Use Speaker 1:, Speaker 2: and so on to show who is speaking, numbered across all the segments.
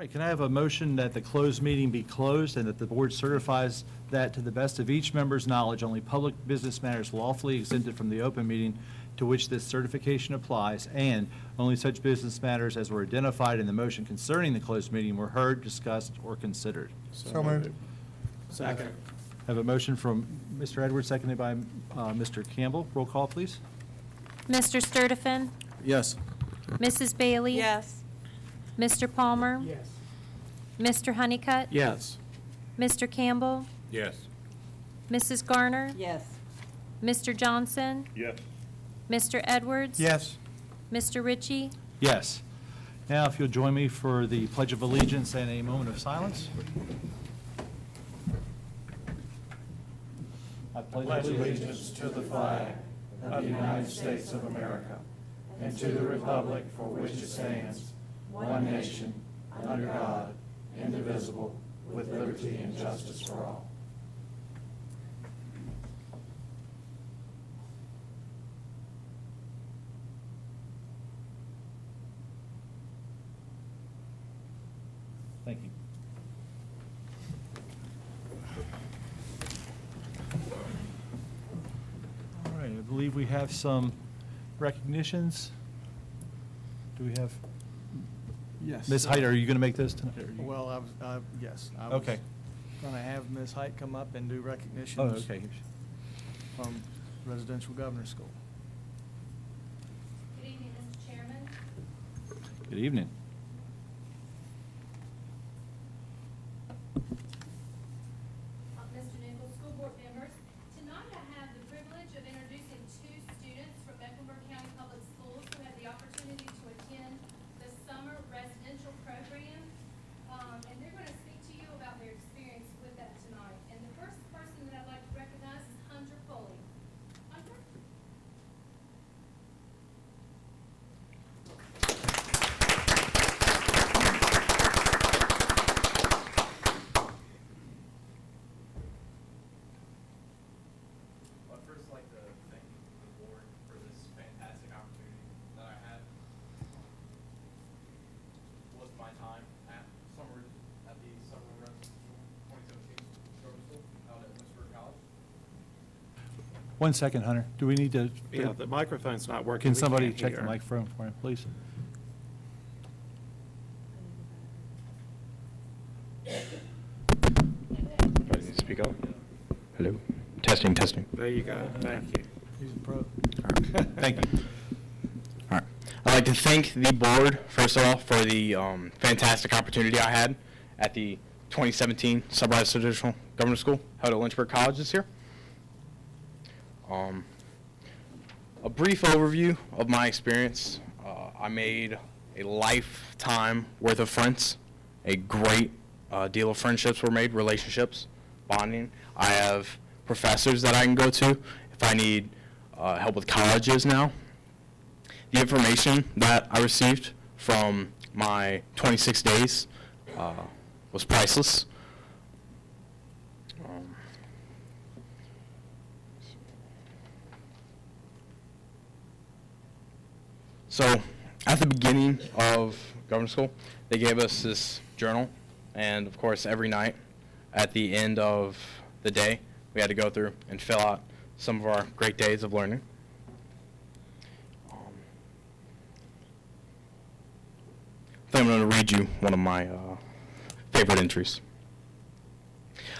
Speaker 1: right, can I have a motion that the closed meeting be closed and that the board certifies that to the best of each member's knowledge, only public business matters lawfully exempted from the open meeting to which this certification applies, and only such business matters as were identified in the motion concerning the closed meeting were heard, discussed, or considered?
Speaker 2: So moved.
Speaker 3: Second.
Speaker 1: I have a motion from Mr. Edwards, seconded by Mr. Campbell. Roll call, please.
Speaker 4: Mr. Sturtevant?
Speaker 3: Yes.
Speaker 4: Mrs. Bailey?
Speaker 5: Yes.
Speaker 4: Mr. Palmer?
Speaker 2: Yes.
Speaker 4: Mr. Honeycutt?
Speaker 3: Yes.
Speaker 4: Mr. Campbell?
Speaker 3: Yes.
Speaker 4: Mrs. Garner?
Speaker 5: Yes.
Speaker 4: Mr. Johnson?
Speaker 3: Yes.
Speaker 4: Mr. Edwards?
Speaker 2: Yes.
Speaker 4: Mr. Ritchie?
Speaker 1: Yes. Now, if you'll join me for the Pledge of Allegiance and a moment of silence. I
Speaker 6: pledge allegiance to the flag of the United States of America and to the republic for which it stands, one nation, under God, indivisible, with liberty and justice for all.
Speaker 1: Thank you. All right, I believe we have some recognitions. Do we have,
Speaker 2: Yes.
Speaker 1: Ms. Height, are you going to make those tonight? Or you-
Speaker 2: Well, yes. I was
Speaker 1: Okay.
Speaker 2: going to have Ms. Height come up and do recognitions.
Speaker 1: Oh, okay.
Speaker 2: From Residential Governor's School.
Speaker 4: Good evening, Mr. Chairman.
Speaker 1: Good evening.
Speaker 4: Mr. Nichols, school board members, tonight I have the privilege of introducing two students from Mecklenburg County Public Schools who had the opportunity to attend the summer residential program. And they're going to speak to you about their experience with that tonight. And the first person that I'd like to recognize is Hunter Foley. Hunter?
Speaker 7: I'd first like to thank the board for this fantastic opportunity that I had. Was my time at the Summer Residential 2017 Summer School out at Lynchburg College.
Speaker 1: 1 second, Hunter. Do we need to?
Speaker 3: Yeah, the microphone's not working.
Speaker 1: Can
Speaker 3: We
Speaker 1: somebody
Speaker 3: can't
Speaker 1: check the
Speaker 3: hear.
Speaker 1: microphone for him, please?
Speaker 8: Ready to speak up? Hello? Testing, testing.
Speaker 3: There you go. Thank you.
Speaker 2: He's a pro.
Speaker 1: Thank you.
Speaker 8: All right. I'd like to thank the board, first of all, for the fantastic opportunity I had at the 2017 Sub-Residential Government School held at Lynchburg College this year. A brief overview of my experience. I made a lifetime worth of friends. A great deal of friendships were made, relationships, bonding. I have professors that I can go to if I need help with colleges now. The information that I received from my 26 days was priceless. So at the beginning of government school, they gave us this journal, and of course every night at the end of the day, we had to go through and fill out some of our great days of learning. I think I'm going to read you one of my favorite entries.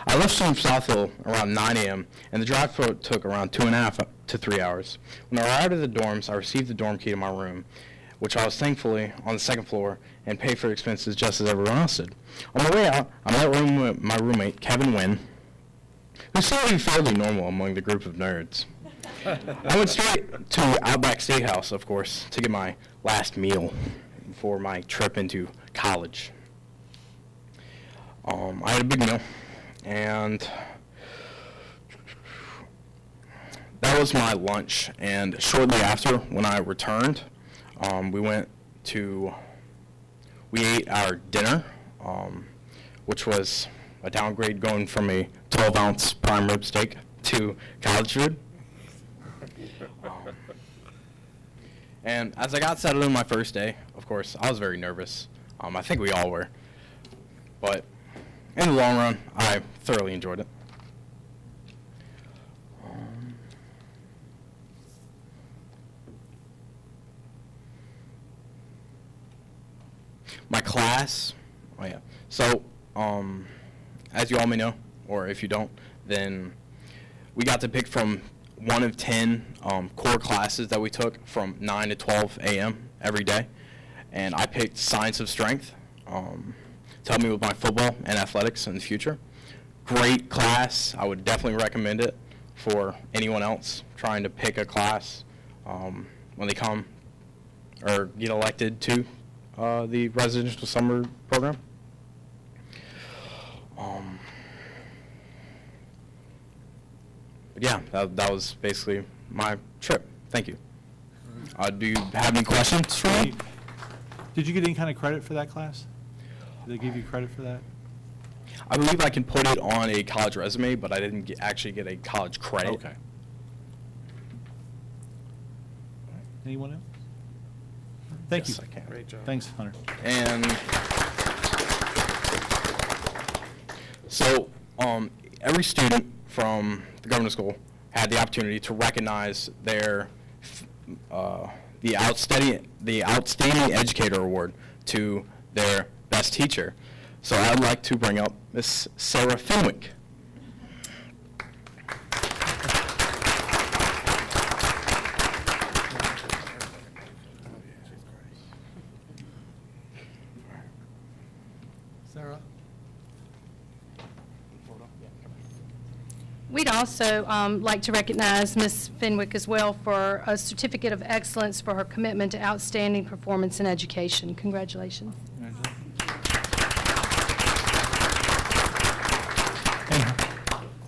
Speaker 8: I left from South Hill around 9 a.m., and the drive took around 2.5 to 3 hours. When I arrived at the dorms, I received the dorm key to my room, which I was thankfully on the second floor, and paid for expenses just as everyone else did. On my way out, I met my roommate, Kevin Wynn, who seemed to be fairly normal among the group of nerds. I went straight to Outback Steakhouse, of course, to get my last meal before my trip into college. I had a big meal, and that was my lunch. And shortly after, when I returned, we ate our dinner, which was a downgrade going from a 12-ounce prime rib steak to college food. And as I got settled in my first day, of course, I was very nervous. I think we all were. but in the long run, I thoroughly enjoyed it. My class, oh yeah. So, as you all may know, or if you don't, then we got to pick from one of 10 core classes that we took from 9 to 12 a.m. every day. And I picked Science of Strength to help me with my football and athletics in the future. Great class. I would definitely recommend it for anyone else trying to pick a class when they come or get elected to the residential summer program. But yeah, that was basically my trip. Thank you. Do you have any questions for me?
Speaker 1: Did you get any kind of credit for that class? Did they give you credit for that?
Speaker 8: I believe I can put it on a college resume, but I didn't actually get a college credit.
Speaker 1: Okay. Anyone else? Thank you.
Speaker 8: Yes, I can.
Speaker 3: Great job.
Speaker 1: Thanks, Hunter.
Speaker 8: And so every student from the government school had the opportunity to recognize their the outstanding educator award to their best teacher. So I'd like to bring up Miss Sarah Fenwick.
Speaker 2: Sarah?
Speaker 5: We'd also like to recognize Ms. Fenwick as well for a Certificate of Excellence for her commitment to outstanding performance in education. Congratulations.
Speaker 1: And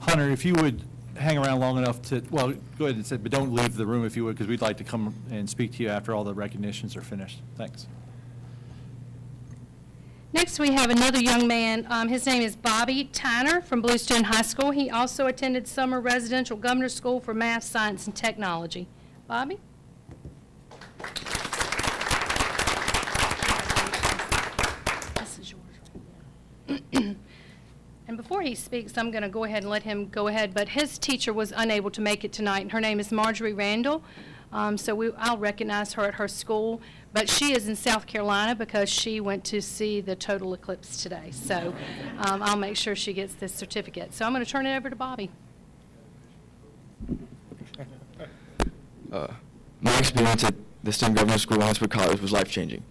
Speaker 1: Hunter, if you would hang around long enough to, well, go ahead and sit, but don't leave the room if you would, because we'd like to come and speak to you after all the recognitions are finished. Thanks.
Speaker 5: Next, we have another young man. His name is Bobby Tyner from Bluestone High School. He also attended Summer Residential Governor School for Math, Science, and Technology. Bobby? This is yours right here. And before he speaks, I'm going to go ahead and let him go ahead, but his teacher was unable to make it tonight, and her name is Marjorie Randall. So I'll recognize her at her school, but she is in South Carolina because she went to see the total eclipse today. So I'll make sure she gets this certificate. So I'm going to turn it over to Bobby.
Speaker 9: My experience at the STEM Governor School in Huntsville College was life-changing.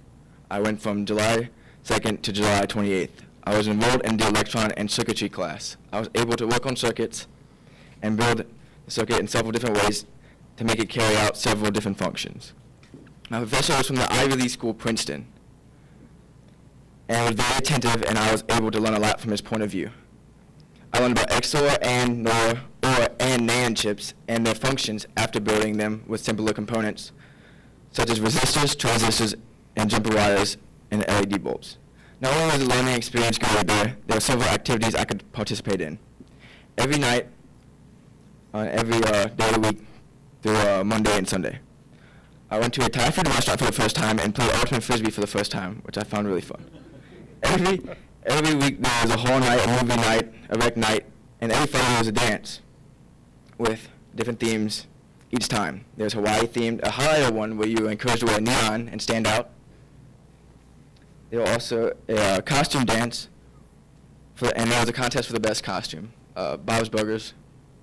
Speaker 9: I went from July 2nd to July 28th. I was enrolled in the electron and circuitry class. I was able to work on circuits and build the circuit in several different ways to make it carry out several different functions. My professor was from the Ivy League school, Princeton, and was very attentive, and I was able to learn a lot from his point of view. I learned about XOR and NOR, OR and NAND chips and their functions after building them with simpler components, such as resistors, transistors, and jumper wires and LED bulbs. Not only was the learning experience great there were several activities I could participate in. Every night, on every day of the week, through Monday and Sunday. I went to a Thai food restaurant for the first time and played ultimate frisbee for the first time, which I found really fun. Every week there was a horror night, a movie night, a rec night, and every Friday was a dance with different themes each time. There was Hawaii themed, a highlighter one where you were encouraged to wear neon and stand out. There was also a costume dance, and there was a contest for the best costume. Bob's Burgers,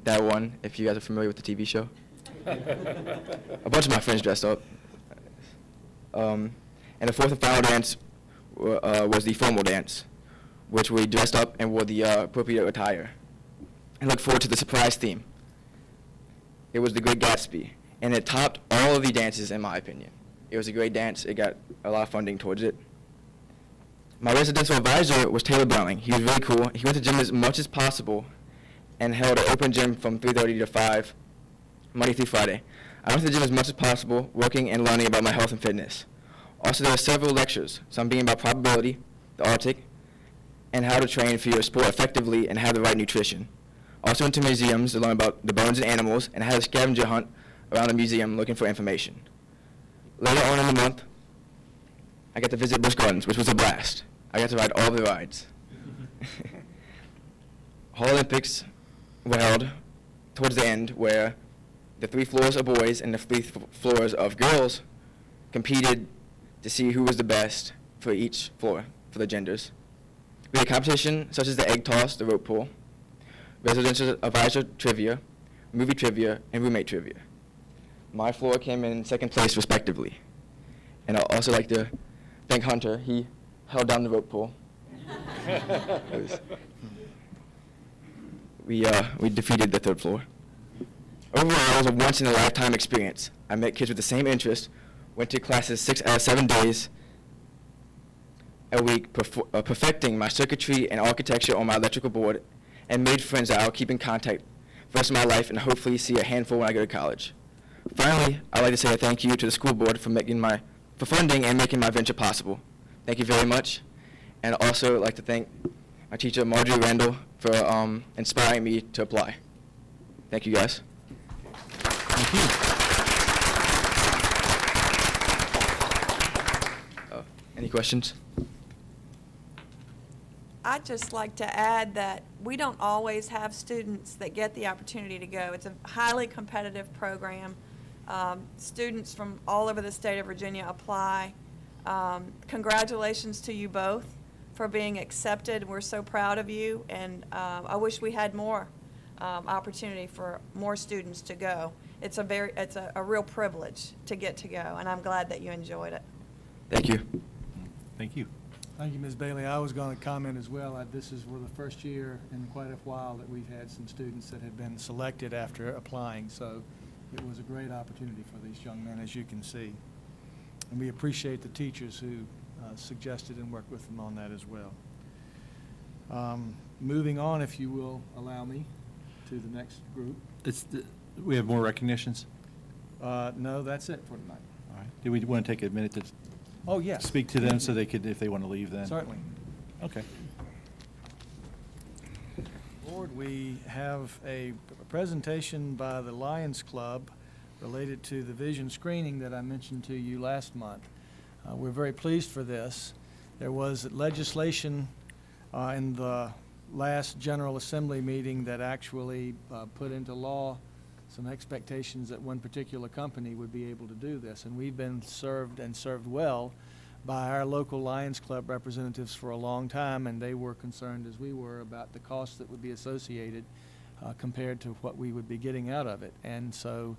Speaker 9: that one, if you guys are familiar with the TV show. A bunch of my friends dressed up. And the fourth and final dance was the formal dance, which we dressed up and wore the appropriate attire. And looked forward to the surprise theme. It was The Great Gatsby, and it topped all of the dances in my opinion. It was a great dance. It got a lot of funding towards it. My residential advisor was Taylor Browning. He was really cool. He went to gym as much as possible and held an open gym from 3:30 to 5, Monday through Friday. I went to the gym as much as possible, working and learning about my health and fitness. Also, there were several lectures, some being about probability, the Arctic, and how to train for your sport effectively and have the right nutrition. Also went to museums to learn about the bones of animals and had a scavenger hunt around the museum looking for information. Later on in the month, I got to visit Busch Gardens, which was a blast. I got to ride all the rides. Hall Olympics were held towards the end, where the 3 floors of boys and the 3 floors of girls competed to see who was the best for each floor, for the genders. We had competition such as the egg toss, the rope pull, residential advisor trivia, movie trivia, and roommate trivia. My floor came in 2nd place respectively. And I'd also like to thank Hunter. He held down the rope pull. We defeated the 3rd floor. Overall, it was a once-in-a-lifetime experience. I met kids with the same interest, went to classes 6 out of 7 days a week, perfecting my circuitry and architecture on my electrical board, and made friends that I'll keep in contact for the rest of my life and hopefully see a handful when I go to college. Finally, I'd like to say a thank you to the school board for funding and making my venture possible. Thank you very much. And I'd also like to thank my teacher, Marjorie Randall, for inspiring me to apply. Thank you, guys.
Speaker 1: Thank you.
Speaker 9: Any questions?
Speaker 10: I'd just like to add that we don't always have students that get the opportunity to go. It's a highly competitive program. Students from all over the state of Virginia apply. Congratulations to you both for being accepted. We're so proud of you, and I wish we had more opportunity for more students to go. It's a real privilege to get to go, and I'm glad that you enjoyed it.
Speaker 9: Thank you.
Speaker 1: Thank you.
Speaker 2: Thank you, Ms. Bailey. I was going to comment as well. This is the first year in quite a while that we've had some students that have been selected after applying, so it was a great opportunity for these young men, as you can see. And we appreciate the teachers who suggested and worked with them on that as well. Moving on, if you will allow me, to the next group.
Speaker 1: We have more recognitions?
Speaker 2: No, that's it for tonight.
Speaker 1: All right. Do we want to take a minute to
Speaker 2: Oh, yes.
Speaker 1: speak to them so they could, if they want to leave then?
Speaker 2: Certainly.
Speaker 1: Okay.
Speaker 2: Board, we have a presentation by the Lions Club related to the vision screening that I mentioned to you last month. We're very pleased for this. There was legislation in the last General Assembly meeting that actually put into law some expectations that one particular company would be able to do this. And we've been served and served well by our local Lions Club representatives for a long time, and they were concerned, as we were, about the costs that would be associated compared to what we would be getting out of it. And so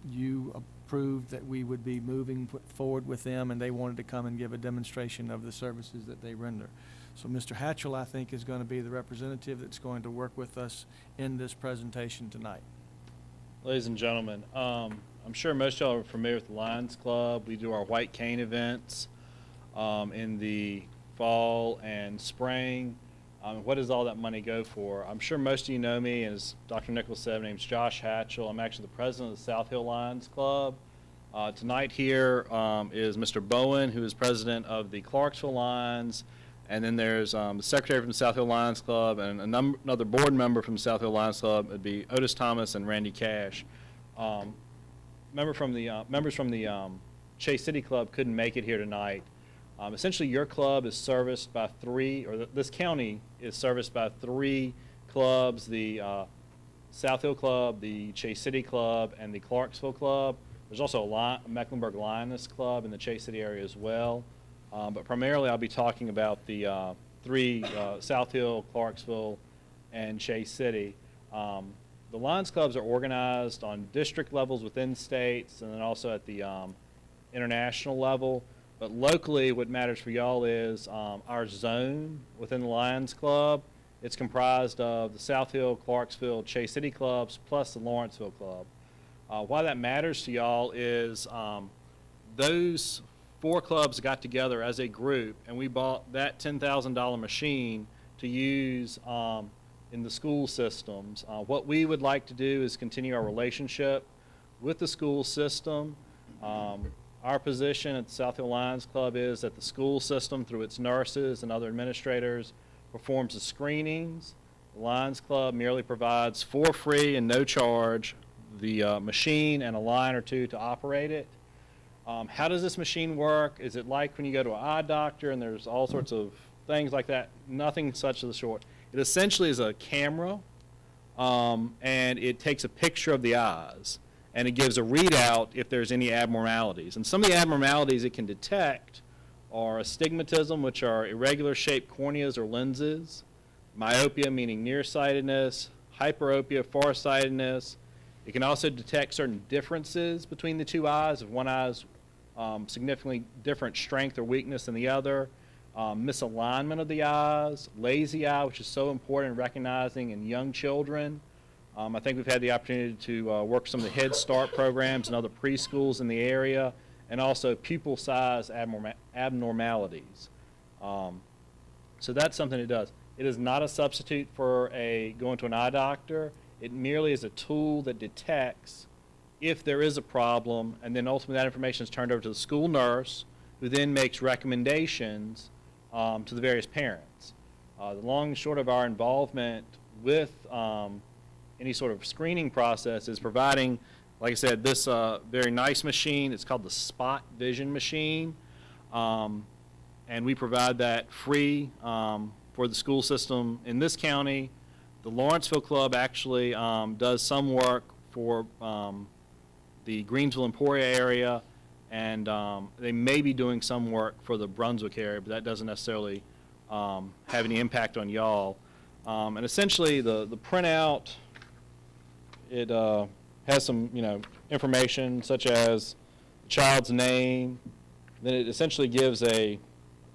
Speaker 2: you approved that we would be moving forward with them, and they wanted to come and give a demonstration of the services that they render. So Mr. Hatchell, I think, is going to be the representative that's going to work with us in this presentation tonight.
Speaker 11: Ladies and gentlemen, I'm sure most of y'all are familiar with the Lions Club. We do our White Cane events in the fall and spring. What does all that money go for? I'm sure most of you know me. As Dr. Nichols said, my name's Josh Hatchell. I'm actually the president of the South Hill Lions Club. Tonight here is Mr. Bowen, who is president of the Clarksville Lions. And then there's the secretary from the South Hill Lions Club and another board member from the South Hill Lions Club. It'd be Otis Thomas and Randy Cash. Members from the Chase City Club couldn't make it here tonight. Essentially, your club is serviced by this county is serviced by 3 clubs: the South Hill Club, the Chase City Club, and the Clarksville Club. There's also a Mecklenburg Lioness Club in the Chase City area as well. But primarily, I'll be talking about the 3, South Hill, Clarksville, and Chase City. The Lions Clubs are organized on district levels within states and then also at the international level. But locally, what matters for y'all is our zone within the Lions Club. It's comprised of the South Hill, Clarksville, Chase City clubs, plus the Lawrenceville Club. Why that matters to y'all is those 4 clubs got together as a group, and we bought that $10,000 machine to use in the school systems. What we would like to do is continue our relationship with the school system. Our position at the South Hill Lions Club is that the school system, through its nurses and other administrators, performs the screenings. The Lions Club merely provides for free and no charge the machine and a line or 2 to operate it. How does this machine work? Is it like when you go to an eye doctor and there's all sorts of things like that, nothing such of the sort. It essentially is a camera, and it takes a picture of the eyes, and it gives a readout if there's any abnormalities. And some of the abnormalities it can detect are astigmatism, which are irregular shaped corneas or lenses, myopia, meaning nearsightedness, hyperopia, farsightedness. It can also detect certain differences between the two eyes, if one eye is significantly different strength or weakness than the other, misalignment of the eyes, lazy eye, which is so important in recognizing in young children. I think we've had the opportunity to work some of the Head Start programs and other preschools in the area, and also pupil size abnormalities. So that's something it does. It is not a substitute for going to an eye doctor. It merely is a tool that detects if there is a problem, and then ultimately that information is turned over to the school nurse, who then makes recommendations to the various parents. The long and short of our involvement with any sort of screening process is providing, like I said, this very nice machine. It's called the Spot Vision machine, and we provide that free for the school system in this county. The Lawrenceville Club actually does some work for the Greensville Emporia area, and they may be doing some work for the Brunswick area, but that doesn't necessarily have any impact on y'all. And essentially, the printout, it has some information such as the child's name. Then it essentially gives a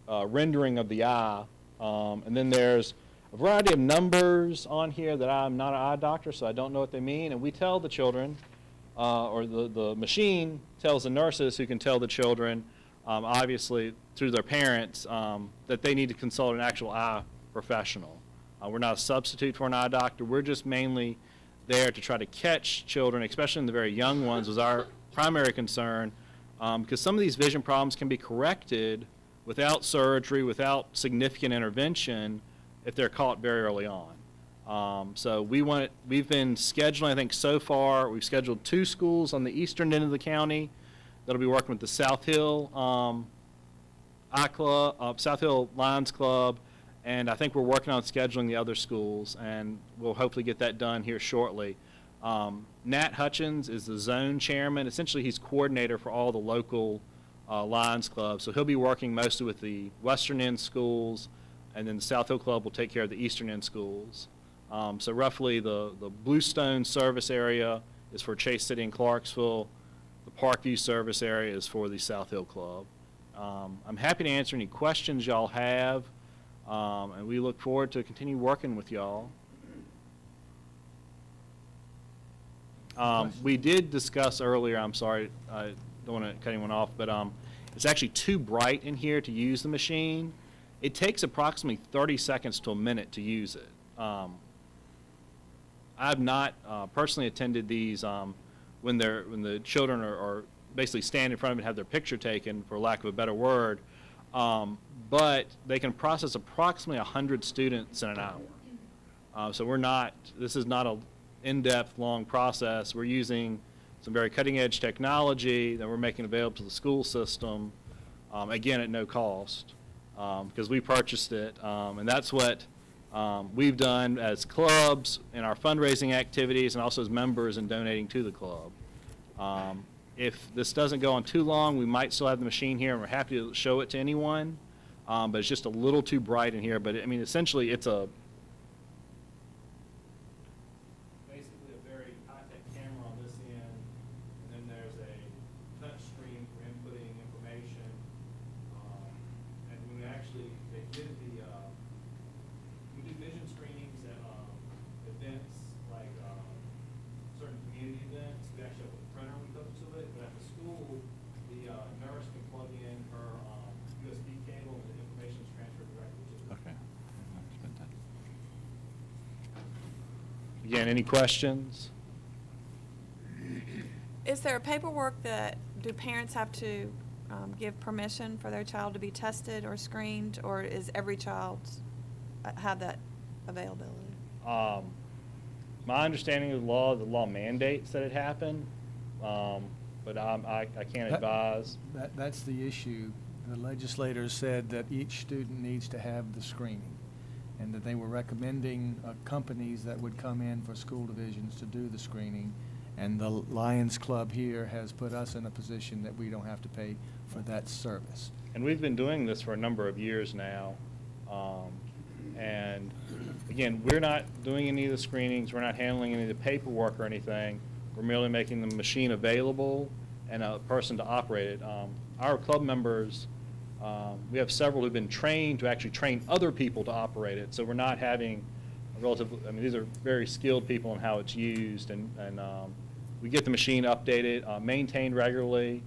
Speaker 11: rendering of the eye, and then there's a variety of numbers on here that I'm not an eye doctor, so I don't know what they mean. And we tell the children, or the machine tells the nurses who can tell the children, obviously through their parents, that they need to consult an actual eye professional. We're not a substitute for an eye doctor. We're just mainly there to try to catch children, especially in the very young ones, was our primary concern, because some of these vision problems can be corrected without surgery, without significant intervention, if they're caught very early on. So we've been scheduling, I think so far, we've scheduled 2 schools on the eastern end of the county that'll be working with the South Hill Eye Club, South Hill Lions Club, and I think we're working on scheduling the other schools, and we'll hopefully get that done here shortly. Nat Hutchins is the zone chairman. Essentially, he's coordinator for all the local Lions clubs, so he'll be working mostly with the western end schools, and then the South Hill Club will take care of the eastern end schools. So roughly the Bluestone service area is for Chase City and Clarksville. The Parkview service area is for the South Hill Club. I'm happy to answer any questions y'all have, and we look forward to continue working with y'all. We did discuss earlier, I'm sorry, I don't want to cut anyone off, but it's actually too bright in here to use the machine. It takes approximately 30 seconds to a minute to use it. I've not personally attended these when the children are basically stand in front of it and have their picture taken, for lack of a better word, but they can process approximately 100 students in an hour. So this is not a in-depth, long process. We're using some very cutting-edge technology that we're making available to the school system, again, at no cost, because we purchased it, and that's what we've done as clubs in our fundraising activities and also as members in donating to the club. If this doesn't go on too long, we might still have the machine here, and we're happy to show it to anyone, but it's just a little too bright in here. But I mean, essentially, it's basically a very high-tech camera on this end, and then there's a touch screen for inputting information. And when they did we do vision screenings at events like certain community events. We actually have a printer we hook to it, but at the school, the nurse can plug in her USB cable and the information is transferred directly to the
Speaker 1: Okay.
Speaker 11: Again, any questions?
Speaker 10: Is there paperwork do parents have to give permission for their child to be tested or screened, or is every child have that availability?
Speaker 11: My understanding of the law mandates that it happen, but I can't advise.
Speaker 2: That's the issue the legislators said that each student needs to have the screening, and that they were recommending companies that would come in for school divisions to do the screening. And the Lions Club here has put us in a position that we don't have to pay for that service.
Speaker 11: And we've been doing this for a number of years now. And again, we're not doing any of the screenings, we're not handling any of the paperwork or anything. We're merely making the machine available and a person to operate it. Our club members, we have several who've been trained to actually train other people to operate it. So we're not having a relative, I mean, these are very skilled people in how it's used, and we get the machine updated, maintained regularly.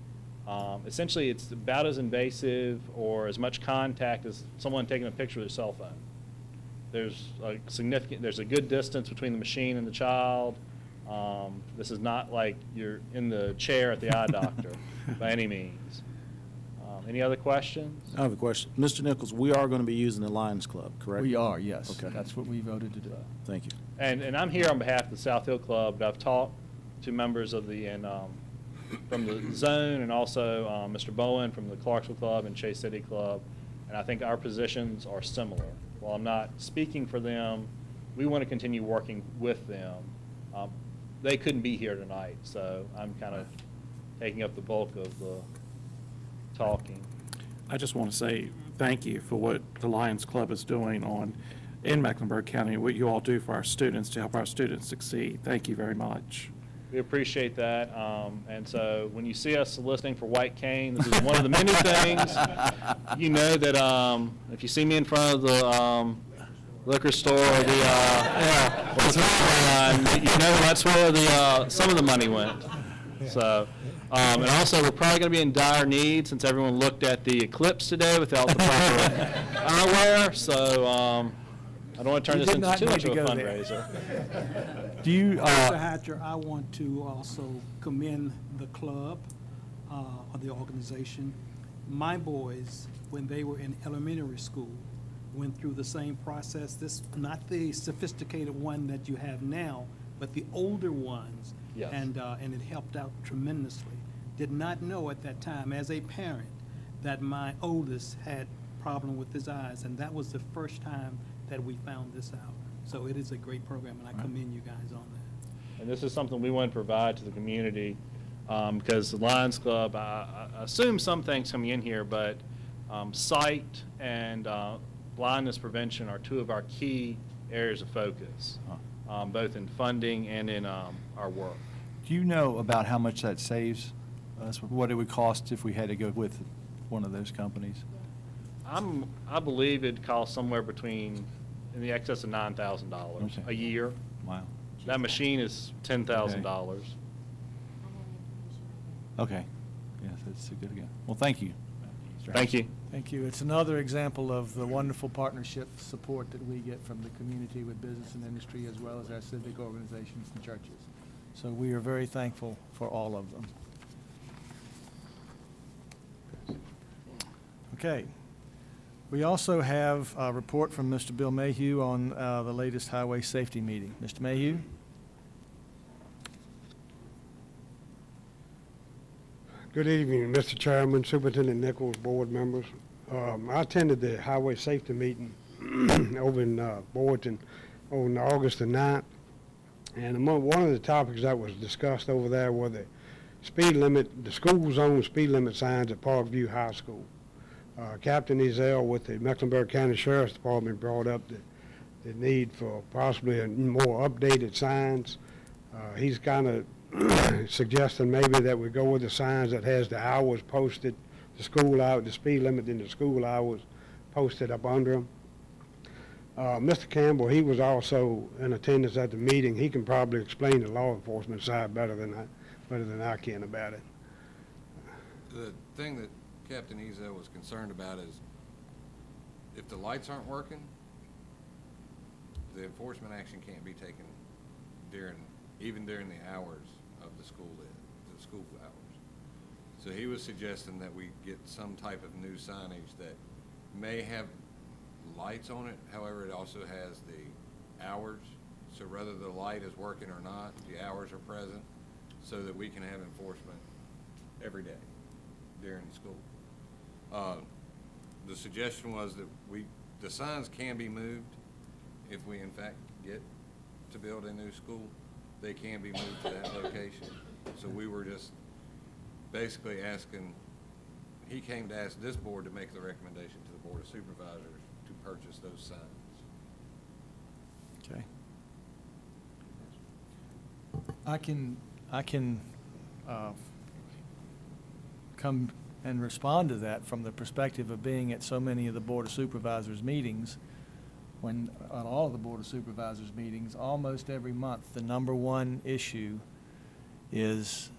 Speaker 11: Essentially, it's about as invasive or as much contact as someone taking a picture with their cell phone. There's a good distance between the machine and the child. This is not like you're in the chair at the eye doctor by any means. Any other questions?
Speaker 6: I have a question. Mr. Nichols, we are going to be using the Lions Club, correct?
Speaker 2: We are, yes.
Speaker 6: Okay.
Speaker 2: That's what we voted to do.
Speaker 6: Thank you.
Speaker 11: And I'm here on behalf of the South Hill Club, but I've talked to members of the, from the zone, and also Mr. Bowen from the Clarksville Club and Chase City Club, and I think our positions are similar. While I'm not speaking for them, we want to continue working with them. They couldn't be here tonight, so I'm kind of taking up the bulk of the talking.
Speaker 3: I just want to say thank you for what the Lions Club is doing in Mecklenburg County, what you all do for our students to help our students succeed. Thank you very much.
Speaker 11: We appreciate that, and so when you see us soliciting for white cane, this is one of the many things. You know that if you see me in front of the liquor store, or the you know that's where the some of the money went. So, and also we're probably going to be in dire need since everyone looked at the eclipse today without the proper eyewear. So I don't want to turn this into too much of a fundraiser.
Speaker 2: Do you,
Speaker 12: Mr. Hatcher, I want to also commend the club or the organization. My boys, when they were in elementary school, went through the same process. This, not the sophisticated one that you have now, but the older ones.
Speaker 11: Yes.
Speaker 12: And it helped out tremendously. Did not know at that time, as a parent, that my oldest had problem with his eyes, and that was the first time that we found this out. So it is a great program, and I commend you guys on that.
Speaker 11: And this is something we want to provide to the community because the Lions Club, I assume some things coming in here, but sight and blindness prevention are two of our key areas of focus, both in funding and in our work.
Speaker 1: Do you know about how much that saves us, what it would cost if we had to go with one of those companies?
Speaker 11: I believe it costs somewhere between in the excess of $9,000
Speaker 1: Okay.
Speaker 11: a year.
Speaker 1: Wow.
Speaker 11: That machine is $10,000.
Speaker 1: Okay. Yes, that's a good again. Well, thank you.
Speaker 11: Thank you.
Speaker 2: Thank you. It's another example of the wonderful partnership support that we get from the community with business and industry, as well as our civic organizations and churches. So we are very thankful for all of them. Okay. We also have a report from Mr. Bill Mayhew on the latest highway safety meeting. Mr. Mayhew?
Speaker 13: Good evening, Mr. Chairman, Superintendent Nichols, board members. I attended the highway safety meeting over in Boydton on August the 9th. And one of the topics that was discussed over there were the speed limit, the school zone speed limit signs at Parkview High School. Captain Ezell with the Mecklenburg County Sheriff's Department brought up the need for possibly more updated signs. He's kind of suggesting maybe that we go with the signs that has the hours posted, the school hour, the speed limit in the school hours posted up under them. Mr. Campbell, he was also in attendance at the meeting. He can probably explain the law enforcement side better than I can about it.
Speaker 14: The thing that Captain Ezell was concerned about is if the lights aren't working, the enforcement action can't be taken even during the hours of the school hours. So he was suggesting that we get some type of new signage that may have lights on it. However, it also has the hours. So whether the light is working or not, the hours are present so that we can have enforcement every day during school. the suggestion was that the signs can be moved if we in fact get to build a new school. They can be moved to that location. So we were just basically asking, he came to ask this board to make the recommendation to the Board of Supervisors to purchase those signs.
Speaker 2: Okay. I can come and respond to that from the perspective of being at so many of the Board of Supervisors meetings. When, on all of the Board of Supervisors meetings, almost every month, the number one issue is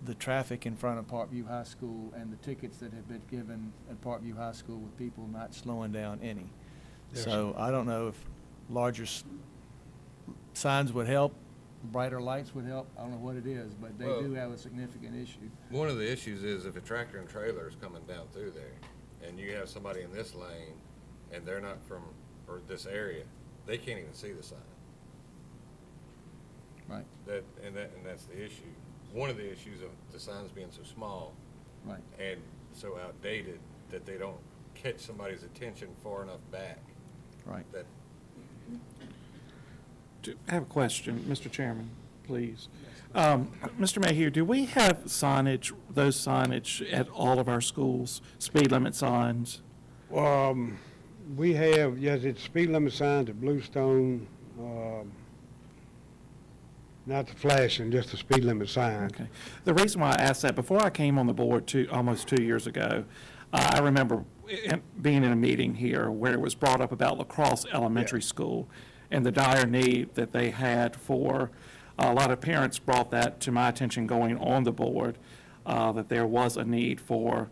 Speaker 2: the traffic in front of Parkview High School and the tickets that have been given at Parkview High School with people not slowing down any.
Speaker 13: Yes.
Speaker 2: So I don't know if larger signs would help, brighter lights would help. I don't know what it is, but they do have a significant issue.
Speaker 14: One of the issues is if a tractor and trailer is coming down through there and you have somebody in this lane and they're not from, or this area, they can't even see the sign.
Speaker 2: Right.
Speaker 14: And that's the issue. One of the issues of the signs being so small.
Speaker 2: Right.
Speaker 14: And so outdated that they don't catch somebody's attention far enough back.
Speaker 2: Right.
Speaker 14: That
Speaker 3: I have a question, Mr. Chairman, please. Mr. Mayhew, do we have signage, those signage at all of our schools, speed limit signs?
Speaker 13: We have, yes, it's speed limit signs at Bluestone, not the flashing, just the speed limit sign.
Speaker 3: Okay. The reason why I asked that, before I came on the board almost 2 years ago, I remember being in a meeting here where it was brought up about La Crosse Elementary School and the dire need that they had for, a lot of parents brought that to my attention going on the board, that there was a need for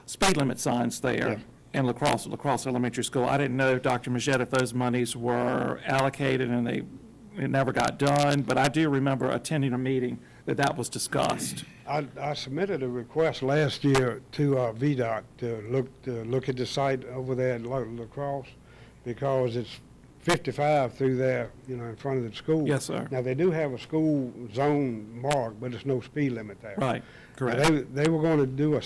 Speaker 3: speed limit signs there in La Crosse Elementary School. I didn't know, Dr. Majette, if those monies were allocated and it never got done, but I do remember attending a meeting that was discussed.
Speaker 13: I submitted a request last year to VDOT to look at the site over there at La Crosse, because it's 55 through there, in front of the school.
Speaker 3: Yes, sir.
Speaker 13: Now, they do have a school zone marked, but there's no speed limit there.
Speaker 3: Right, correct.
Speaker 13: Now, they were going to do a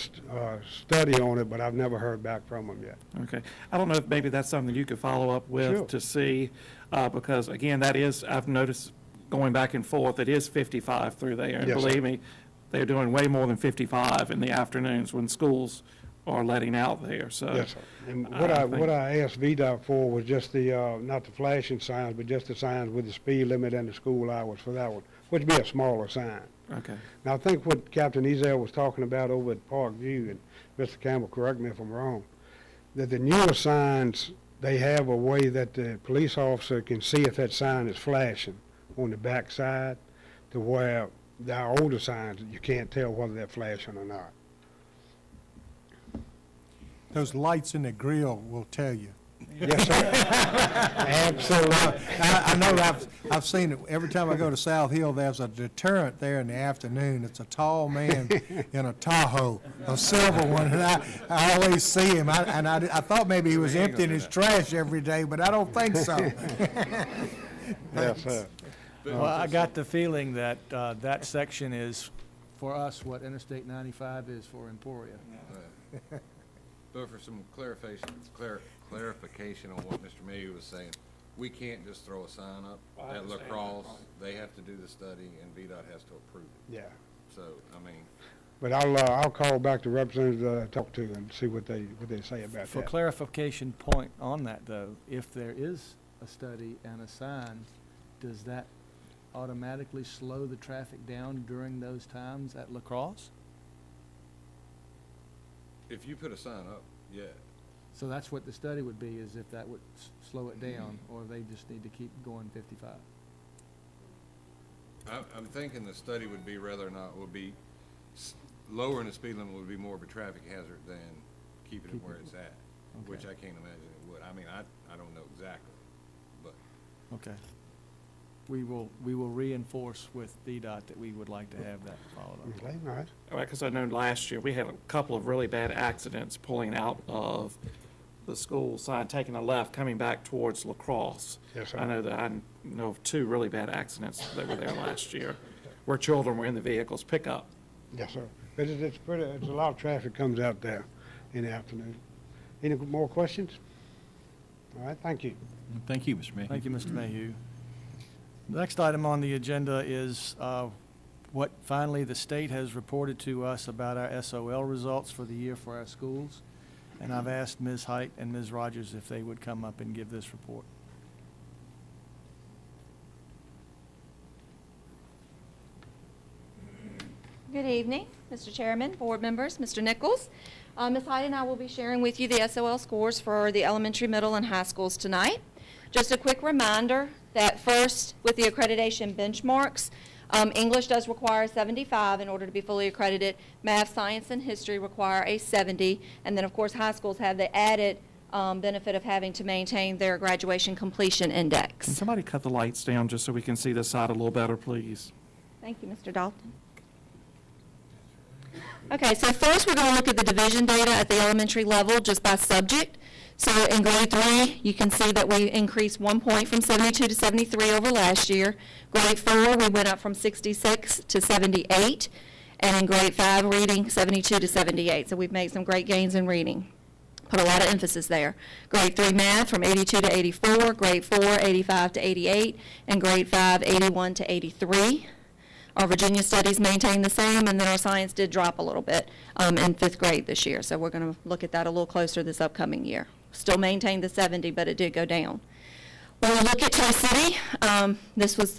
Speaker 13: study on it, but I've never heard back from them yet.
Speaker 3: Okay. I don't know if maybe that's something you could follow up with.
Speaker 13: Sure.
Speaker 3: To see, because again, that is, I've noticed going back and forth, it is 55 through there. And
Speaker 13: Yes,
Speaker 3: believe
Speaker 13: sir.
Speaker 3: me, they're doing way more than 55 in the afternoons when schools are letting out there, so.
Speaker 13: Yes, sir. And
Speaker 3: I
Speaker 13: what I asked VDOT for was just the, not the flashing signs, but just the signs with the speed limit and the school hours for that one, which would be a smaller sign.
Speaker 3: Okay.
Speaker 13: Now, I think what Captain Ezel was talking about over at Parkview, and Mr. Campbell, correct me if I'm wrong, that the newer signs, they have a way that the police officer can see if that sign is flashing on the back side, to where our older signs, you can't tell whether they're flashing or not.
Speaker 15: Those lights in the grill will tell you.
Speaker 13: Yes, sir. Absolutely.
Speaker 15: I know I've seen it. Every time I go to South Hill, there's a deterrent there in the afternoon. It's a tall man in a Tahoe, a silver one, and I always see him. I thought maybe he was emptying his trash every day, but I don't think so.
Speaker 13: Yes, sir.
Speaker 2: Well, I got the feeling that that section is, for us, what Interstate 95 is for Emporia.
Speaker 14: But for some clarification on what Mr. Mayhew was saying, we can't just throw a sign up at La Crosse. They have to do the study, and VDOT has to approve it.
Speaker 13: Yeah.
Speaker 14: So, I mean,
Speaker 13: But I'll call back the representative I talked to and see what they say about
Speaker 2: For
Speaker 13: that.
Speaker 2: clarification point on that, though, if there is a study and a sign, does that automatically slow the traffic down during those times at La Crosse?
Speaker 14: if you put a sign up, yeah.
Speaker 2: So that's what the study would be, is if that would slow it down, or they just need to keep going 55?
Speaker 14: I'm thinking the study would be whether or not would be lowering the speed limit would be more of a traffic hazard than keeping it where it's at, which I can't imagine it would. I mean, I don't know exactly, but.
Speaker 2: Okay. We will reinforce with VDOT that we would like to have that followed up.
Speaker 13: Okay, all right.
Speaker 3: Because I know last year, we had a couple of really bad accidents pulling out of the school side, taking a left, coming back towards La Crosse.
Speaker 13: Yes, sir.
Speaker 3: I know of two really bad accidents that were there last year, where children were in the vehicles pickup.
Speaker 13: Yes, sir. But it's a lot of traffic comes out there in the afternoon. Any more questions? All right, thank you.
Speaker 1: Thank you, Mr. Mayhew.
Speaker 2: Thank you, Mr. Mayhew. The next item on the agenda is what finally the state has reported to us about our SOL results for the year for our schools. And I've asked Ms. Height and Ms. Rogers if they would come up and give this report.
Speaker 16: Good evening, Mr. Chairman, board members, Mr. Nichols. Ms. Hyde and I will be sharing with you the SOL scores for the elementary, middle, and high schools tonight. Just a quick reminder that first, with the accreditation benchmarks, English does require a 75 in order to be fully accredited. Math, science, and history require a 70. And then, of course, high schools have the added benefit of having to maintain their graduation completion index.
Speaker 3: Can somebody cut the lights down just so we can see this side a little better, please?
Speaker 16: Thank you, Mr. Dalton. Okay, so first we're going to look at the division data at the elementary level just by subject. So in grade 3, you can see that we increased 1 point from 72 to 73 over last year. Grade 4, we went up from 66 to 78. And in grade 5, reading, 72 to 78. So we've made some great gains in reading. Put a lot of emphasis there. Grade 3 math from 82 to 84. Grade 4, 85 to 88. And grade 5, 81 to 83. Our Virginia studies maintained the same, and then our science did drop a little bit in 5th grade this year. So we're going to look at that a little closer this upcoming year. Still maintained the 70, but it did go down. When we look at Tri-City,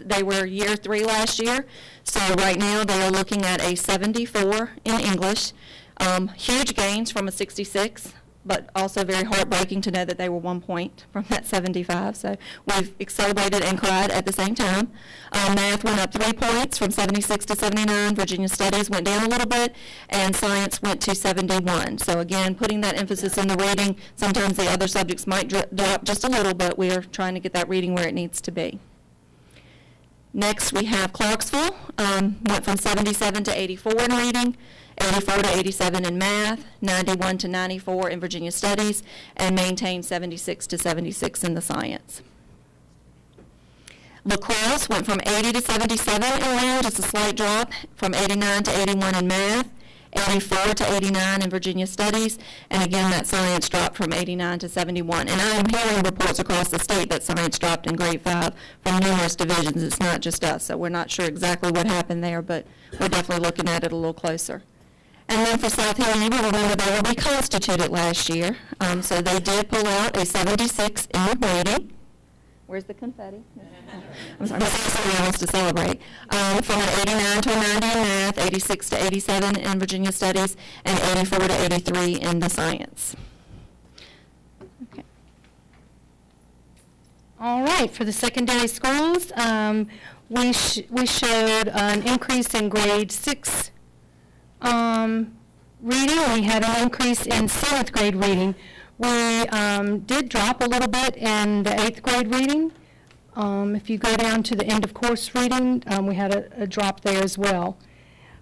Speaker 16: they were year 3 last year. So right now they are looking at a 74 in English. Huge gains from a 66. But also very heartbreaking to know that they were 1 point from that 75. So we've celebrated and cried at the same time. Math went up 3 points from 76 to 79. Virginia Studies went down a little bit, and science went to 71. So again, putting that emphasis in the reading. Sometimes the other subjects might drop just a little, but we're trying to get that reading where it needs to be. Next, we have Clarksville. Went from 77 to 84 in reading. 84 to 87 in math, 91 to 94 in Virginia Studies, and maintained 76 to 76 in the science. La Crosse went from 80 to 77 in math, just a slight drop, from 89 to 81 in math, 84 to 89 in Virginia Studies, and again that science dropped from 89 to 71. And I am hearing reports across the state that science dropped in grade 5 from numerous divisions. It's not just us, so we're not sure exactly what happened there, but we're definitely looking at it a little closer. And then for South Hill Union, remember they were reconstituted last year. So they did pull out a 76 in reading. Where's the confetti? I'm sorry, somebody wants to celebrate. From an 89 to a 90 in math, 86 to 87 in Virginia Studies, and 84 to 83 in the science. Okay.
Speaker 5: All right, for the secondary schools, we showed an increase in grade 6 reading. We had an increase in 7th grade reading. We did drop a little bit in the 8th grade reading. If you go down to the end of course reading, we had a drop there as well.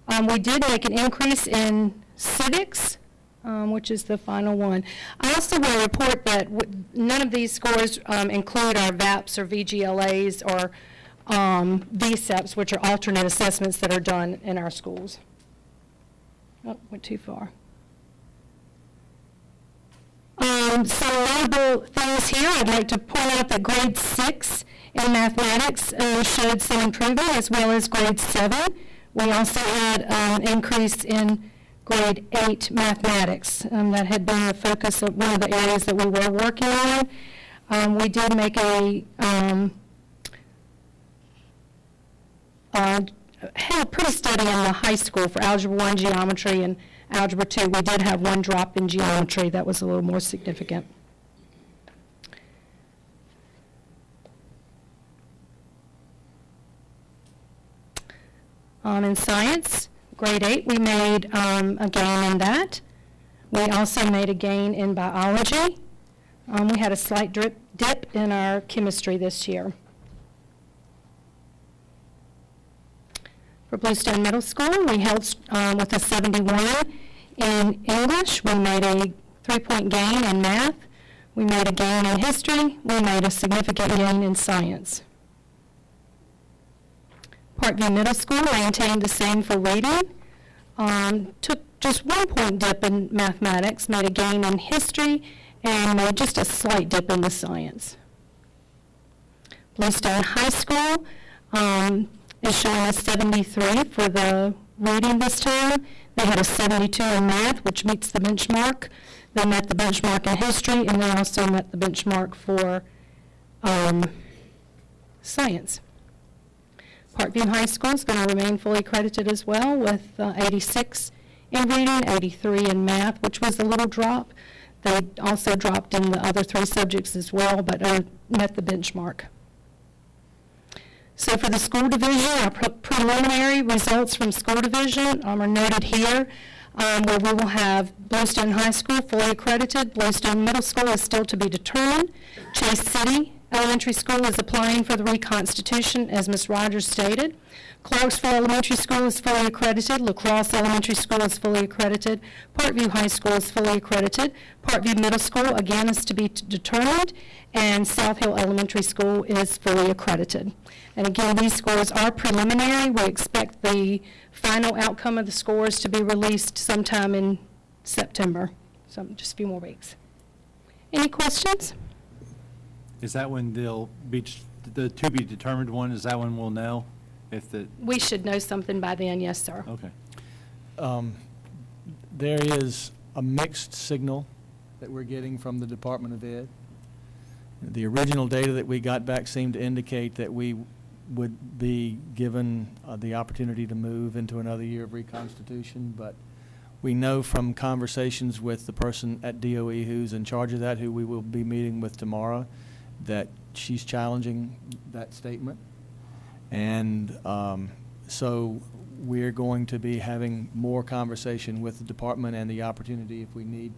Speaker 5: We did make an increase in civics, which is the final one. I also will report that none of these scores include our VAPs or VGLAs or VSEPs, which are alternate assessments that are done in our schools. Oh, went too far. Some notable things here. I'd like to point out that grade 6 in mathematics showed some improvement, as well as grade 7. We also had an increase in grade 8 mathematics. That had been the focus of one of the areas that we were working on. We did make held pretty steady in the high school for Algebra 1 geometry and Algebra 2. We did have one drop in geometry that was a little more significant. In science, grade 8, we made a gain in that. We also made a gain in biology. We had a slight dip in our chemistry this year. For Bluestone Middle School, we held with a 71 in English. We made a 3-point gain in math. We made a gain in history. We made a significant gain in science. Parkview Middle School maintained the same for reading. Took just 1 point dip in mathematics, made a gain in history, and made just a slight dip into science. Bluestone High School is showing a 73 for the reading this time. They had a 72 in math, which meets the benchmark. They met the benchmark in history, and they also met the benchmark for science. Parkview High School is going to remain fully accredited as well with 86 in reading, 83 in math, which was a little drop. They also dropped in the other 3 subjects as well, but met the benchmark. So for the school division, our preliminary results from school division are noted here, where we will have Bluestone High School fully accredited. Bluestone Middle School is still to be determined. Chase City Elementary School is applying for the reconstitution, as Ms. Rogers stated. Clarksville Elementary School is fully accredited. La Crosse Elementary School is fully accredited. Parkview High School is fully accredited. Parkview Middle School, again, is to be determined. And South Hill Elementary School is fully accredited. And again, these scores are preliminary. We expect the final outcome of the scores to be released sometime in September, so just a few more weeks. Any questions?
Speaker 1: Is that when they'll be, the to be determined one, is that when we'll know if the?
Speaker 5: We should know something by then, yes, sir.
Speaker 1: Okay.
Speaker 2: There is a mixed signal that we're getting from the Department of Ed. The original data that we got back seemed to indicate that we would be given the opportunity to move into another year of reconstitution, but we know from conversations with the person at DOE who's in charge of that, who we will be meeting with tomorrow, that she's challenging that statement. And so we're going to be having more conversation with the department and the opportunity, if we need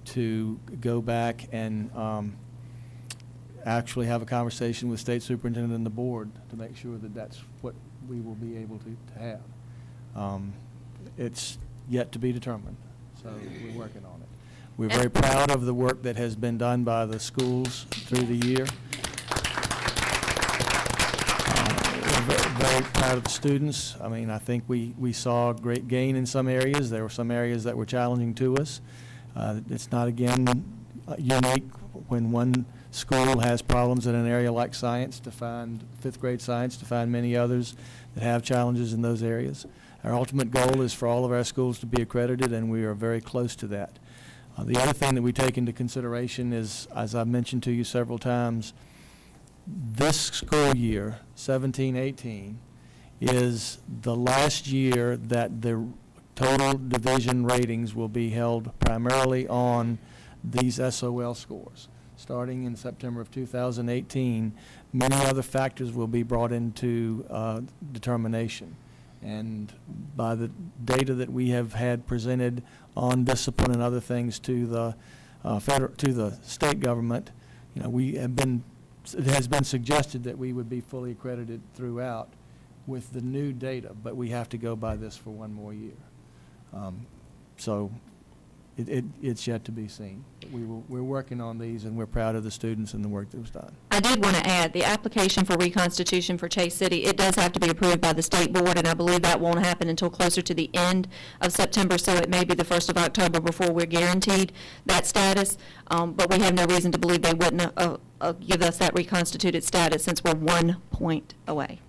Speaker 2: to go back and actually have a conversation with state superintendent and the board to make sure that that's what we will be able to have. It's yet to be determined, so we're working on it. We're very proud of the work that has been done by the schools through the year. We're very proud of the students. I mean, I think we saw great gain in some areas. There were some areas that were challenging to us. It's not, again, unique when one school has problems in an area like science to find, 5th grade science, to find many others that have challenges in those areas. Our ultimate goal is for all of our schools to be accredited, and we are very close to that. The other thing that we take into consideration is, as I've mentioned to you several times, this school year, 17-18, is the last year that the total division ratings will be held primarily on these SOL scores. Starting in September of 2018, many other factors will be brought into determination. And by the data that we have had presented on discipline and other things to the state government, you know, it has been suggested that we would be fully accredited throughout with the new data, but we have to go by this for one more year. So it's yet to be seen. But we're working on these, and we're proud of the students and the work that was done.
Speaker 16: I did want to add, the application for reconstitution for Chase City, it does have to be approved by the state board, and I believe that won't happen until closer to the end of September, so it may be the 1st of October before we're guaranteed that status. But we have no reason to believe they wouldn't give us that reconstituted status, since we're 1 point away.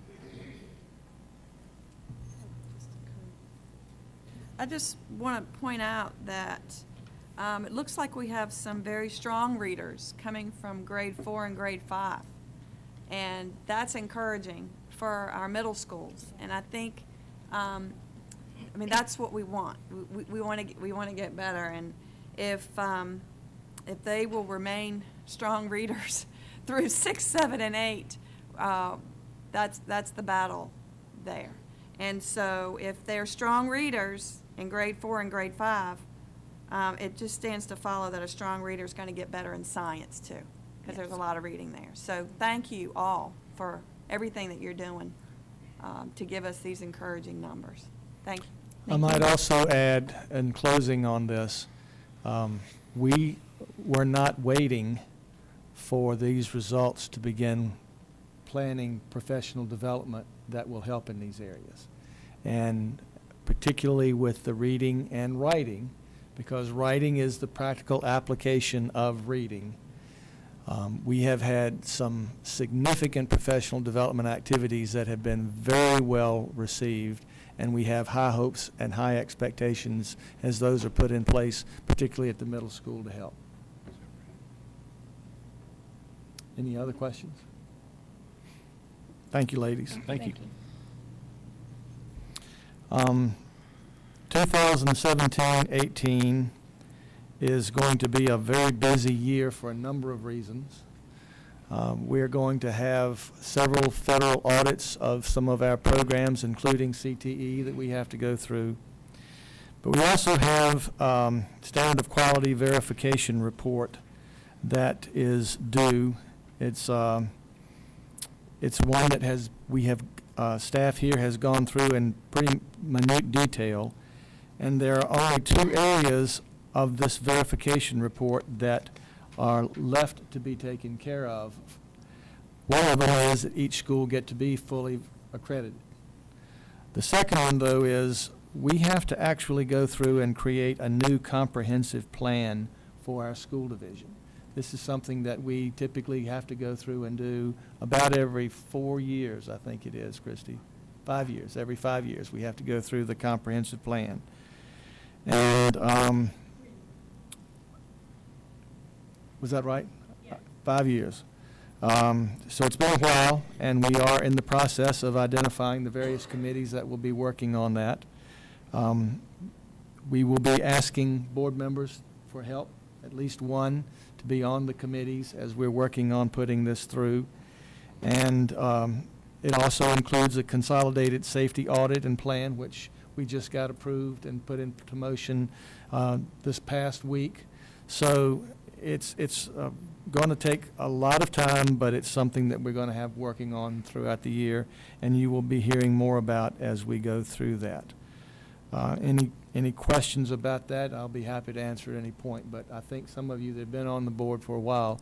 Speaker 10: I just want to point out that it looks like we have some very strong readers coming from grade 4 and grade 5. And that's encouraging for our middle schools. And I think, I mean, that's what we want. We want to get better. And if they will remain strong readers through 6, 7, and 8, that's the battle there. And so if they're strong readers in grade 4 and grade 5, it just stands to follow that a strong reader is going to get better in science too, because there's a lot of reading there. So thank you all for everything that you're doing to give us these encouraging numbers. Thank you.
Speaker 2: I might also add, in closing on this, we were not waiting for these results to begin planning professional development that will help in these areas. And particularly with the reading and writing, because writing is the practical application of reading. We have had some significant professional development activities that have been very well received, and we have high hopes and high expectations as those are put in place, particularly at the middle school, to help. Any other questions? Thank you, ladies.
Speaker 3: Thank you.
Speaker 2: 2017-18 is going to be a very busy year for a number of reasons. We're going to have several federal audits of some of our programs, including CTE, that we have to go through. But we also have standard of quality verification report that is due. It's one that staff here has gone through in pretty minute detail, and there are only 2 areas of this verification report that are left to be taken care of. One of them is that each school get to be fully accredited. The second one, though, is we have to actually go through and create a new comprehensive plan for our school division. This is something that we typically have to go through and do about every 4 years, I think it is, Christy. 5 years. Every 5 years we have to go through the comprehensive plan. And was that right?
Speaker 4: Yes.
Speaker 2: 5 years. So it's been a while, and we are in the process of identifying the various committees that will be working on that. We will be asking board members for help, at least one, to be on the committees as we're working on putting this through. And it also includes a consolidated safety audit and plan, which we just got approved and put into motion this past week. So it's going to take a lot of time, but it's something that we're going to have working on throughout the year, and you will be hearing more about as we go through that. Any questions about that, I'll be happy to answer at any point, but I think some of you that have been on the board for a while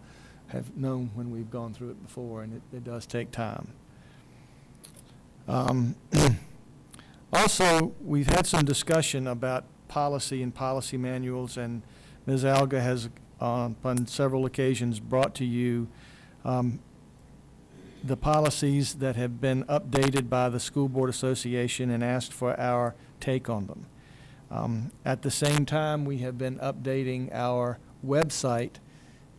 Speaker 2: have known when we've gone through it before, and it does take time. Also, we've had some discussion about policy and policy manuals, and Ms. Alga has on several occasions brought to you the policies that have been updated by the School Board Association and asked for our take on them. At the same time, we have been updating our website,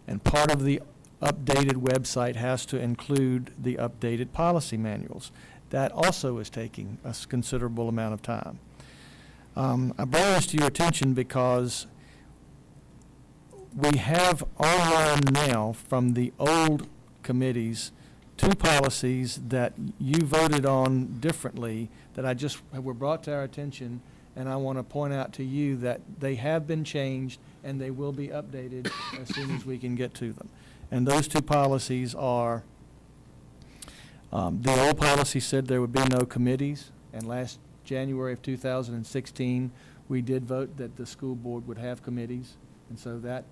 Speaker 2: and part of the updated website has to include the updated policy manuals. That also is taking a considerable amount of time. I bring this to your attention because we have online now from the old committees 2 policies that you voted on differently that were brought to our attention, and I want to point out to you that they have been changed and they will be updated as soon as we can get to them. And those 2 policies are, the old policy said there would be no committees, and last January of 2016, we did vote that the school board would have committees, and so that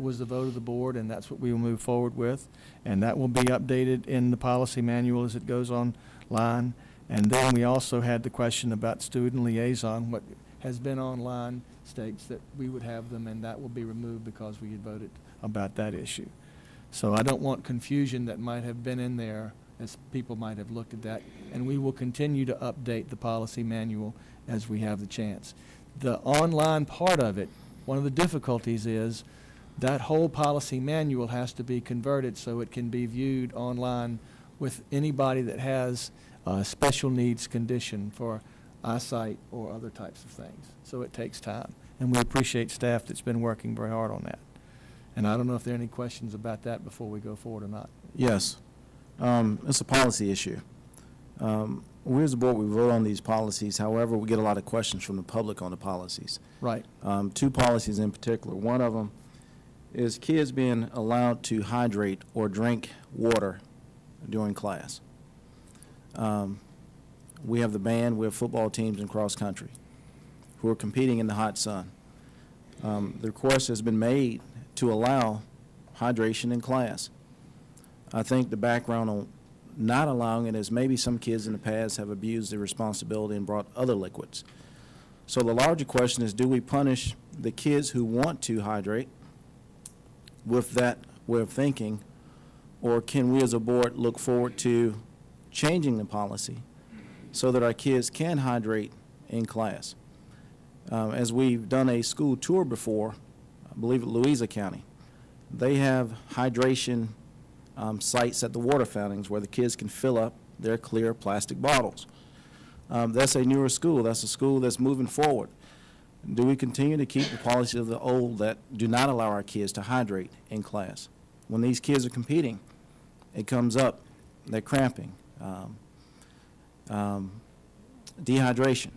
Speaker 2: was the vote of the board, and that's what we will move forward with, and that will be updated in the policy manual as it goes online. And then we also had the question about student liaison. What has been online states that we would have them, and that will be removed because we had voted about that issue. So I don't want confusion that might have been in there as people might have looked at that, and we will continue to update the policy manual as we have the chance. The online part of it, one of the difficulties is that whole policy manual has to be converted so it can be viewed online with anybody that has a special needs condition for eyesight or other types of things. So it takes time, and we appreciate staff that's been working very hard on that. And I don't know if there are any questions about that before we go forward or not.
Speaker 17: Yes. It's a policy issue. We as a board, we vote on these policies. However, we get a lot of questions from the public on the policies.
Speaker 2: Right.
Speaker 17: 2 policies in particular. One of them is kids being allowed to hydrate or drink water during class. We have the band, we have football teams and cross country who are competing in the hot sun. The request has been made to allow hydration in class. I think the background on not allowing it is maybe some kids in the past have abused their responsibility and brought other liquids. So the larger question is, do we punish the kids who want to hydrate with that way of thinking, or can we as a board look forward to changing the policy so that our kids can hydrate in class? As we've done a school tour before, I believe at Louisa County, they have hydration sites at the water fountains where the kids can fill up their clear plastic bottles. That's a newer school. That's a school that's moving forward. Do we continue to keep the policy of the old that do not allow our kids to hydrate in class? When these kids are competing, it comes up, they're cramping, dehydration.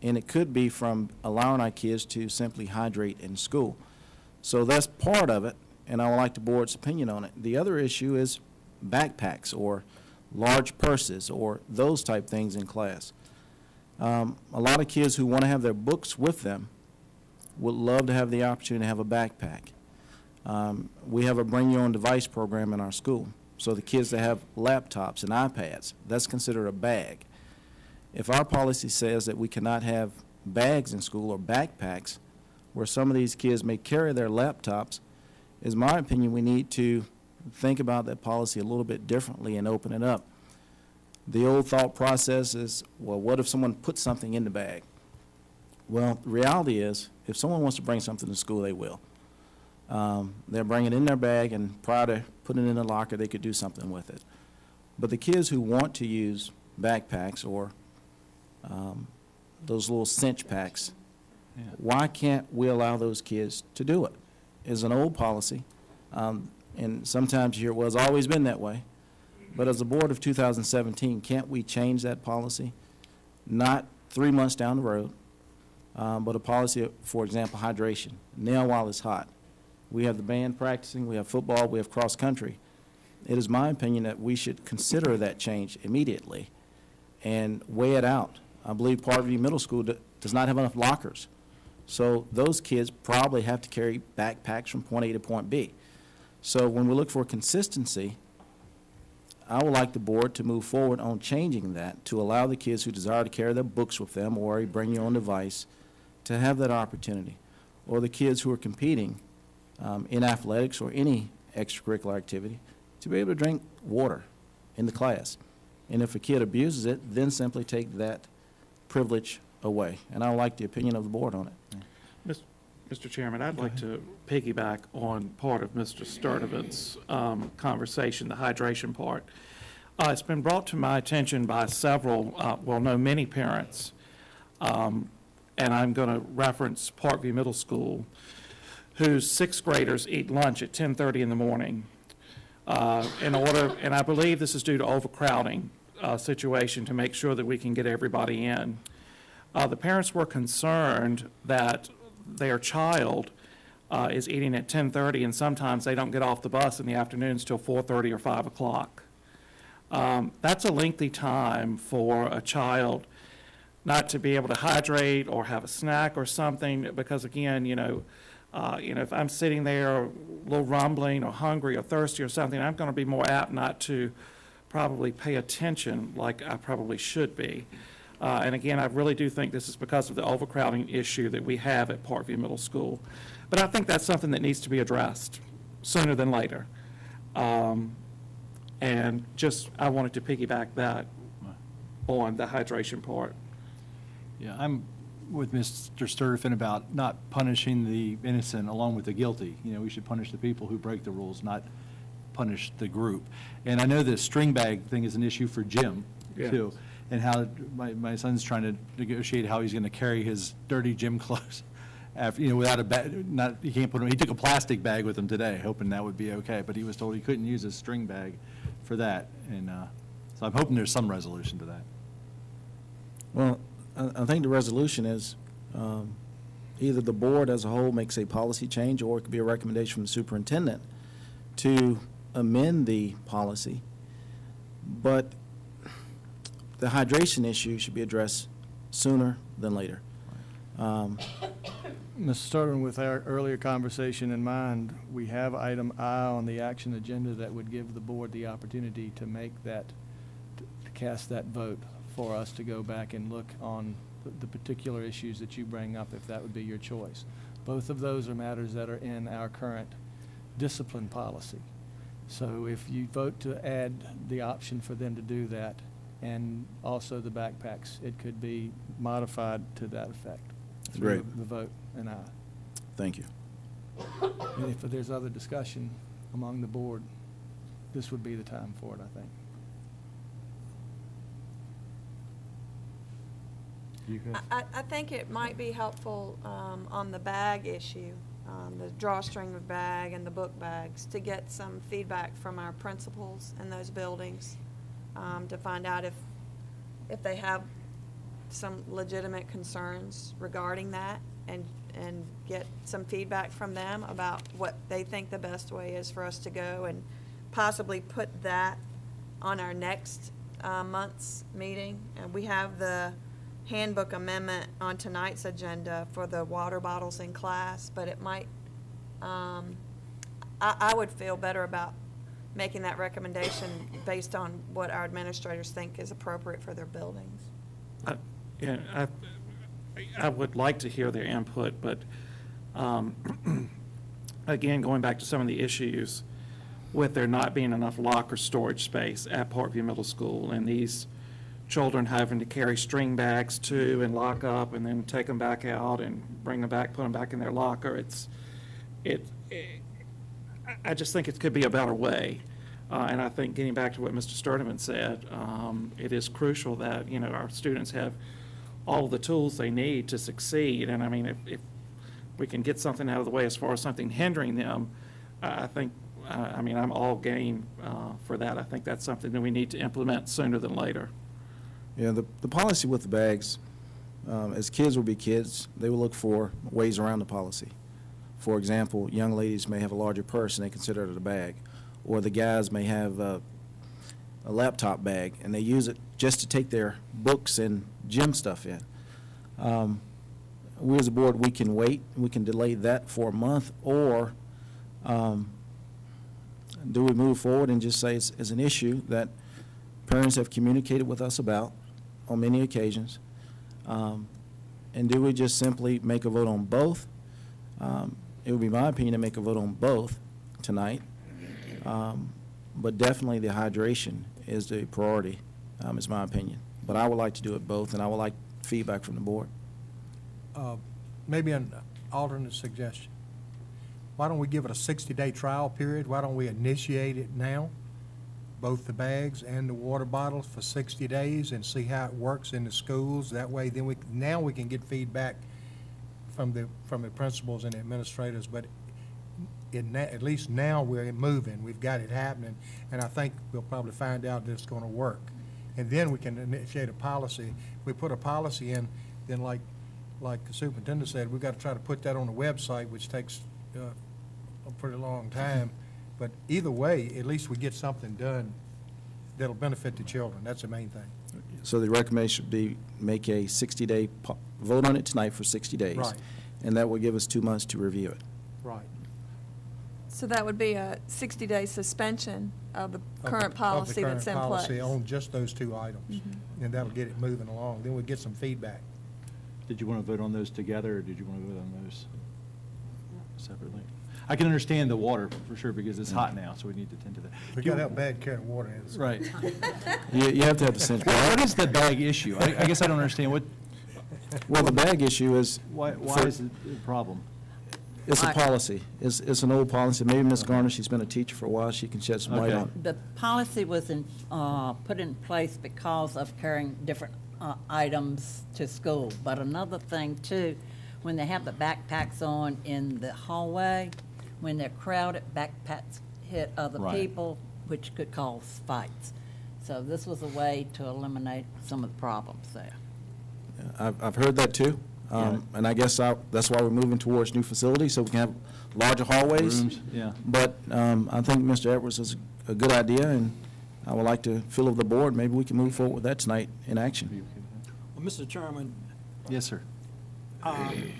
Speaker 17: And it could be from allowing our kids to simply hydrate in school. So that's part of it, and I would like the board's opinion on it. The other issue is backpacks or large purses or those type things in class. A lot of kids who want to have their books with them would love to have the opportunity to have a backpack. We have a Bring Your Own Device program in our school. So the kids that have laptops and iPads, that's considered a bag. If our policy says that we cannot have bags in school or backpacks where some of these kids may carry their laptops, is my opinion we need to think about that policy a little bit differently and open it up. The old thought process is, well, what if someone puts something in the bag? Well, the reality is, if someone wants to bring something to school, they will. They'll bring it in their bag, and prior to putting it in a locker, they could do something with it. But the kids who want to use backpacks or those little cinch packs, why can't we allow those kids to do it? It's an old policy, and sometimes you hear, well, it's always been that way. But as a board of 2017, can't we change that policy? Not 3 months down the road, but a policy, for example, hydration, now while it's hot. We have the band practicing, we have football, we have cross country. It is my opinion that we should consider that change immediately and weigh it out. I believe Parkview Middle School does not have enough lockers. So those kids probably have to carry backpacks from point A to point B. So when we look for consistency, I would like the board to move forward on changing that to allow the kids who desire to carry their books with them or a Bring Your Own Device to have that opportunity. Or the kids who are competing in athletics or any extracurricular activity to be able to drink water in the class. And if a kid abuses it, then simply take that privilege away. And I would like the opinion of the board on it.
Speaker 3: Mr. Chairman, I'd like to piggyback on part of Mr. Sturdivant's conversation, the hydration part. It's been brought to my attention by several, many parents, and I'm going to reference Parkview Middle School, whose sixth graders eat lunch at 10:30 in the morning and I believe this is due to overcrowding situation to make sure that we can get everybody in. The parents were concerned that their child is eating at 10:30, and sometimes they don't get off the bus in the afternoons till 4:30 or 5 o'clock. That's a lengthy time for a child not to be able to hydrate or have a snack or something, because again, if I'm sitting there a little rumbling or hungry or thirsty or something, I'm going to be more apt not to probably pay attention like I probably should be. And again, I really do think this is because of the overcrowding issue that we have at Parkview Middle School. But I think that's something that needs to be addressed sooner than later. And I wanted to piggyback that on the hydration part.
Speaker 1: Yeah, I'm with Mr. Sturtevant about not punishing the innocent along with the guilty. We should punish the people who break the rules, not punish the group. And I know the string bag thing is an issue for Jim, too, and how my son's trying to negotiate how he's going to carry his dirty gym clothes after, without a bag. He can't put them. He took a plastic bag with him today, hoping that would be okay, but he was told he couldn't use his string bag for that. And so I'm hoping there's some resolution to that.
Speaker 17: Well, I think the resolution is either the board as a whole makes a policy change, or it could be a recommendation from the superintendent to amend the policy. But the hydration issue should be addressed sooner than later.
Speaker 2: Mr. Sturtevant, with our earlier conversation in mind, we have item I on the action agenda that would give the board the opportunity to make that, to cast that vote for us to go back and look on the particular issues that you bring up, if that would be your choice. Both of those are matters that are in our current discipline policy. So if you vote to add the option for them to do that, and also the backpacks, it could be modified to that effect.
Speaker 17: Great.
Speaker 2: Through the vote and aye.
Speaker 17: Thank you.
Speaker 2: And if there's other discussion among the board, this would be the time for it, I think.
Speaker 10: I think it might be helpful on the bag issue, the drawstring bag and the book bags, to get some feedback from our principals in those buildings, to find out if they have some legitimate concerns regarding that, and get some feedback from them about what they think the best way is for us to go, and possibly put that on our next month's meeting. And we have the handbook amendment on tonight's agenda for the water bottles in class, but it might, I would feel better about making that recommendation based on what our administrators think is appropriate for their buildings.
Speaker 3: I would like to hear their input, but again, going back to some of the issues with there not being enough locker storage space at Parkview Middle School, and these children having to carry string bags too and lock up and then take them back out and bring them back, put them back in their locker. I just think it could be a better way. And I think getting back to what Mr. Sturdivant said, it is crucial that, you know, our students have all the tools they need to succeed. And I mean, if we can get something out of the way as far as something hindering them, I think, I mean, I'm all game for that. I think that's something that we need to implement sooner than later.
Speaker 17: Yeah, the policy with the bags, as kids will be kids, they will look for ways around the policy. For example, young ladies may have a larger purse and they consider it a bag, or the guys may have a laptop bag and they use it just to take their books and gym stuff in. We as a board, we can wait, we can delay that for a month, or do we move forward and just say it's an issue that parents have communicated with us about on many occasions, and do we just simply make a vote on both? It would be my opinion to make a vote on both tonight, but definitely the hydration is the priority, is my opinion. But I would like to do it both, and I would like feedback from the board.
Speaker 15: Maybe an alternate suggestion. Why don't we give it a 60-day trial period? Why don't we initiate it now, both the bags and the water bottles, for 60 days and see how it works in the schools? That way, then we can get feedback from the principals and the administrators. But at least now we're moving. We've got it happening, and I think we'll probably find out that it's going to work. And then we can initiate a policy. If we put a policy in, then like the superintendent said, we've got to try to put that on the website, which takes a pretty long time. But either way, at least we get something done that'll benefit the children. That's the main thing.
Speaker 17: So the recommendation would be make a 60-day, vote on it tonight for 60 days.
Speaker 15: Right.
Speaker 17: And that will give us 2 months to review it.
Speaker 15: Right.
Speaker 10: So that would be a 60-day suspension of the current policy that's in place.
Speaker 15: Of the current policy on just those 2 items. And that'll get it moving along. Then we'll get some feedback.
Speaker 1: Did you want to vote on those together, or did you want to vote on those separately? I can understand the water for sure, because it's hot now, so we need to tend to that.
Speaker 15: We got to have bad carrying water in.
Speaker 1: Right.
Speaker 17: You have to have the sense.
Speaker 1: What is the bag issue? I guess I don't understand what.
Speaker 17: Well, the bag issue is.
Speaker 1: Why is it a problem?
Speaker 17: It's a policy. It's an old policy. Maybe Ms. Garner, she's been a teacher for a while, she can shed some light on it.
Speaker 18: The policy was put in place because of carrying different items to school. But another thing too, when they have the backpacks on in the hallway, when they're crowded, backpacks hit other people, which could cause fights. So this was a way to eliminate some of the problems there.
Speaker 17: I've heard that too. And I guess that's why we're moving towards new facilities, so we can have larger hallways.
Speaker 1: Rooms, yeah.
Speaker 17: But I think Mr. Edwards is a good idea, and I would like to feel of the board, maybe we can move forward with that tonight in action.
Speaker 12: Well, Mr. Chairman.
Speaker 1: Yes, sir.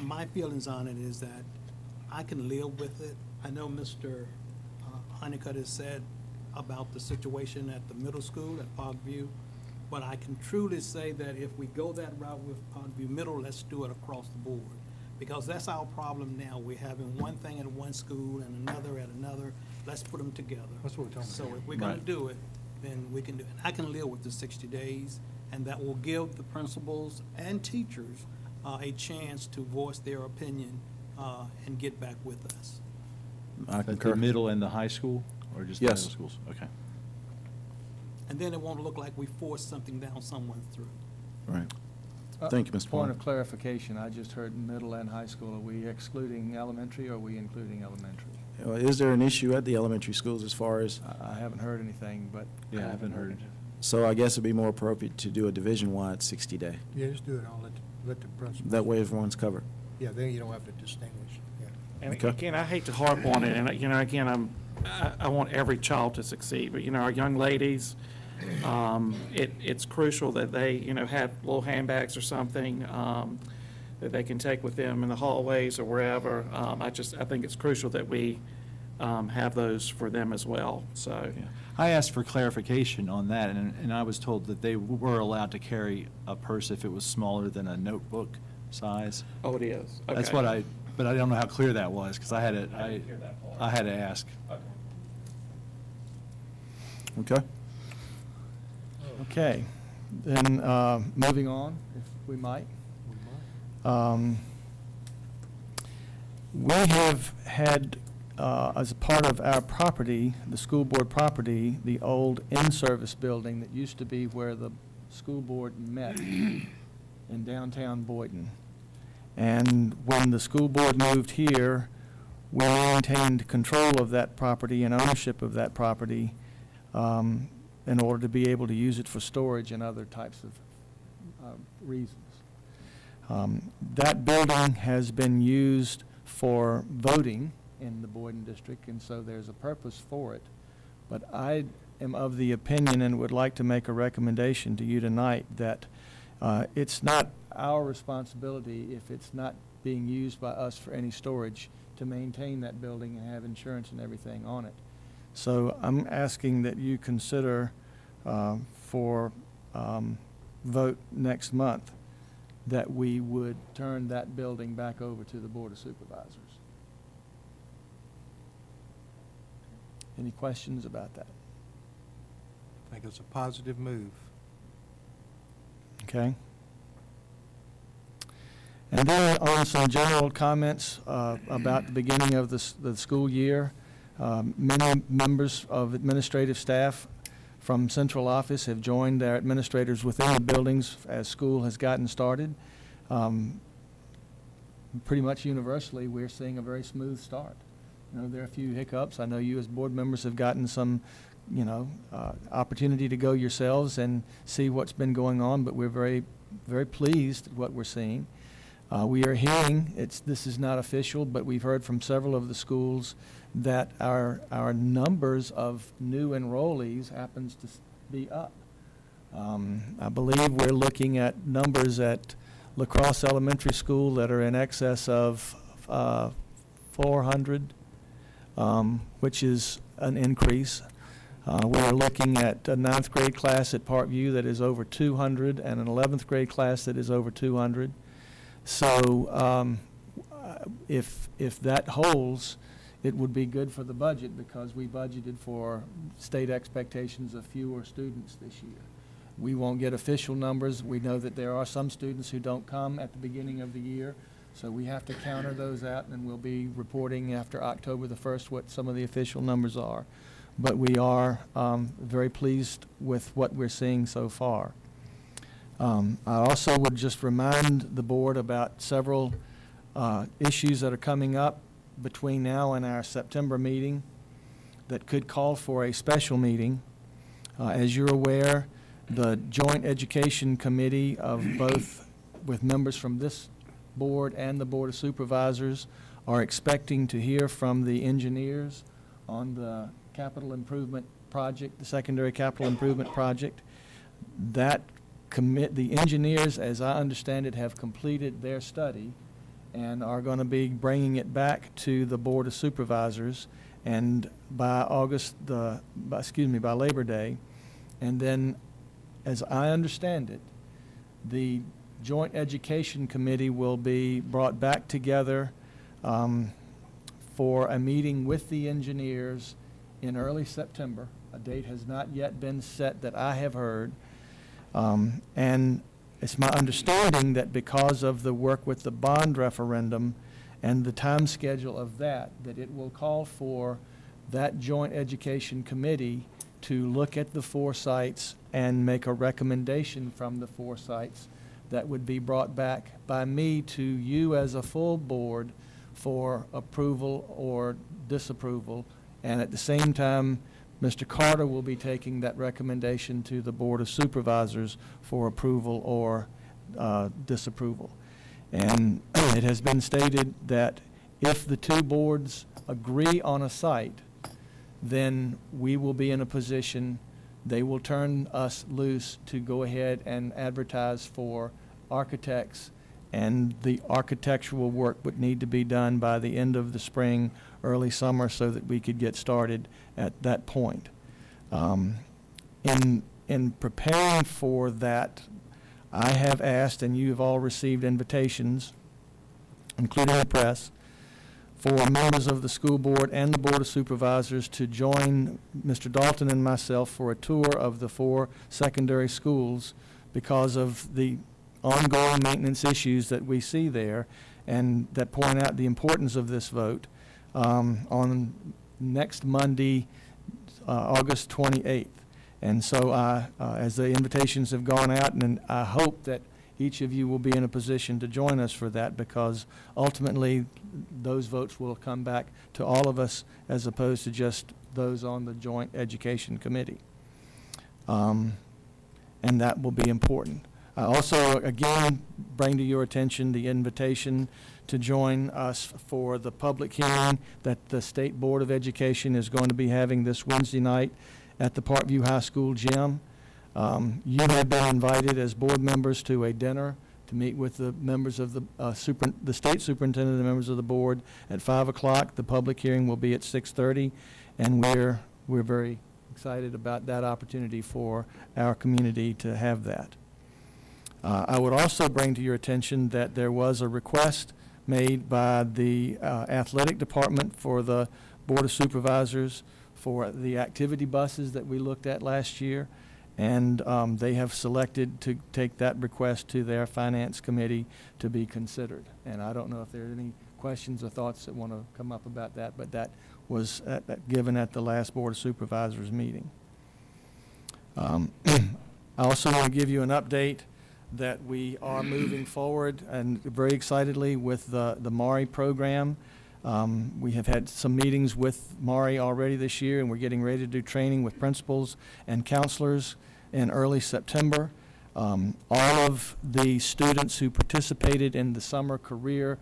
Speaker 12: My feelings on it is that I can live with it. I know Mr. Honeycutt has said about the situation at the middle school at Parkview. But I can truly say that if we go that route with Pondview Middle, let's do it across the board. Because that's our problem now. We're having one thing at one school and another at another. Let's put them together.
Speaker 15: That's what we're talking
Speaker 12: So
Speaker 15: about.
Speaker 12: if we're gonna
Speaker 1: Right.
Speaker 12: do it, then we can do it. And I can live with the 60 days, and that will give the principals and teachers a chance to voice their opinion and get back with us.
Speaker 17: I
Speaker 1: At the
Speaker 17: concur.
Speaker 1: middle and the high school, or just the
Speaker 17: Yes.
Speaker 1: middle schools? Okay.
Speaker 12: And then it won't look like we forced something down someone's throat.
Speaker 17: Right. Thank you, Mr.
Speaker 2: Point
Speaker 17: Palmer.
Speaker 2: of clarification, I just heard middle and high school. Are we excluding elementary, or are we including elementary?
Speaker 17: Is there an issue at the elementary schools as far as,
Speaker 2: I haven't heard anything, but.
Speaker 1: Yeah, I haven't heard.
Speaker 17: so I guess it'd be more appropriate to do a division-wide 60-day.
Speaker 15: Yeah, just do it all, let the principals.
Speaker 17: That way everyone's covered.
Speaker 15: Yeah, then you don't have to distinguish, yeah.
Speaker 3: And
Speaker 17: Okay.
Speaker 3: again, I hate to harp on it, and, again, I want every child to succeed, but, our young ladies, it's crucial that they, have little handbags or something that they can take with them in the hallways or wherever. I think it's crucial that we have those for them as well, so.
Speaker 1: Yeah. I asked for clarification on that, and I was told that they were allowed to carry a purse if it was smaller than a notebook size.
Speaker 3: Oh, it is?
Speaker 1: That's
Speaker 3: Okay.
Speaker 1: but I don't know how clear that was, because I had to,
Speaker 3: I didn't hear that part.
Speaker 1: I had to ask.
Speaker 17: Okay?
Speaker 2: Okay, then, moving on, if we might. We have had, as a part of our property, the school board property, the old in-service building that used to be where the school board met in downtown Boynton. And when the school board moved here, we maintained control of that property and ownership of that property in order to be able to use it for storage and other types of reasons. That building has been used for voting in the Boynton district, and so there's a purpose for it. But I am of the opinion and would like to make a recommendation to you tonight that it's not our responsibility, if it's not being used by us for any storage, to maintain that building and have insurance and everything on it. So I'm asking that you consider for vote next month that we would turn that building back over to the Board of Supervisors. Any questions about that?
Speaker 15: I think it's a positive move.
Speaker 2: Okay. And then on some general comments about the beginning of the school year, many members of administrative staff from central office have joined their administrators within the buildings as school has gotten started. Pretty much universally, we're seeing a very smooth start. There are a few hiccups. I know you as board members have gotten some, opportunity to go yourselves and see what's been going on, but we're very, very pleased at what we're seeing. We are hearing, this is not official, but we've heard from several of the schools that our numbers of new enrollees happens to be up. I believe we're looking at numbers at La Crosse Elementary School that are in excess of 400, which is an increase. We're looking at a 9th grade class at Parkview that is over 200 and an 11th grade class that is over 200. So if that holds, it would be good for the budget because we budgeted for state expectations of fewer students this year. We won't get official numbers. We know that there are some students who don't come at the beginning of the year, so we have to counter those out, and we'll be reporting after October the 1st what some of the official numbers are. But we are very pleased with what we're seeing so far. I also would just remind the board about several issues that are coming up between now and our September meeting that could call for a special meeting. As you're aware, the Joint Education Committee of both, with members from this board and the Board of Supervisors, are expecting to hear from the engineers on the capital improvement project, the secondary capital improvement project. The engineers, as I understand it, have completed their study and are going to be bringing it back to the Board of Supervisors, and by Labor Day, and then as I understand it, the Joint Education Committee will be brought back together for a meeting with the engineers in early September. A date has not yet been set that I have heard. And it's my understanding that because of the work with the bond referendum and the time schedule of that it will call for that Joint Education Committee to look at the 4 sites and make a recommendation from the 4 sites that would be brought back by me to you as a full board for approval or disapproval. And at the same time, Mr. Carter will be taking that recommendation to the Board of Supervisors for approval or disapproval. And it has been stated that if the 2 boards agree on a site, then we will be in a position, they will turn us loose to go ahead and advertise for architects, and the architectural work would need to be done by the end of the spring, early summer, so that we could get started at that point. In preparing for that, I have asked, and you have all received invitations, including the press, for members of the school board and the Board of Supervisors to join Mr. Dalton and myself for a tour of the 4 secondary schools because of the ongoing maintenance issues that we see there, and that point out the importance of this vote on next Monday, August 28th. And so as the invitations have gone out, and I hope that each of you will be in a position to join us for that, because ultimately those votes will come back to all of us as opposed to just those on the Joint Education Committee. And that will be important. I also, again, bring to your attention the invitation to join us for the public hearing that the State Board of Education is going to be having this Wednesday night at the Parkview High School gym. You have been invited as board members to a dinner to meet with the members of the state superintendent and the members of the board at 5 o'clock. The public hearing will be at 6:30, and we're very excited about that opportunity for our community to have that. I would also bring to your attention that there was a request made by the athletic department for the Board of Supervisors for the activity buses that we looked at last year, and they have selected to take that request to their finance committee to be considered. And I don't know if there are any questions or thoughts that want to come up about that, but that was given at the last Board of Supervisors meeting. I also want to give you an update that we are moving forward and very excitedly with the MARI program. We have had some meetings with MARI already this year, and we're getting ready to do training with principals and counselors in early September. All of the students who participated in the summer career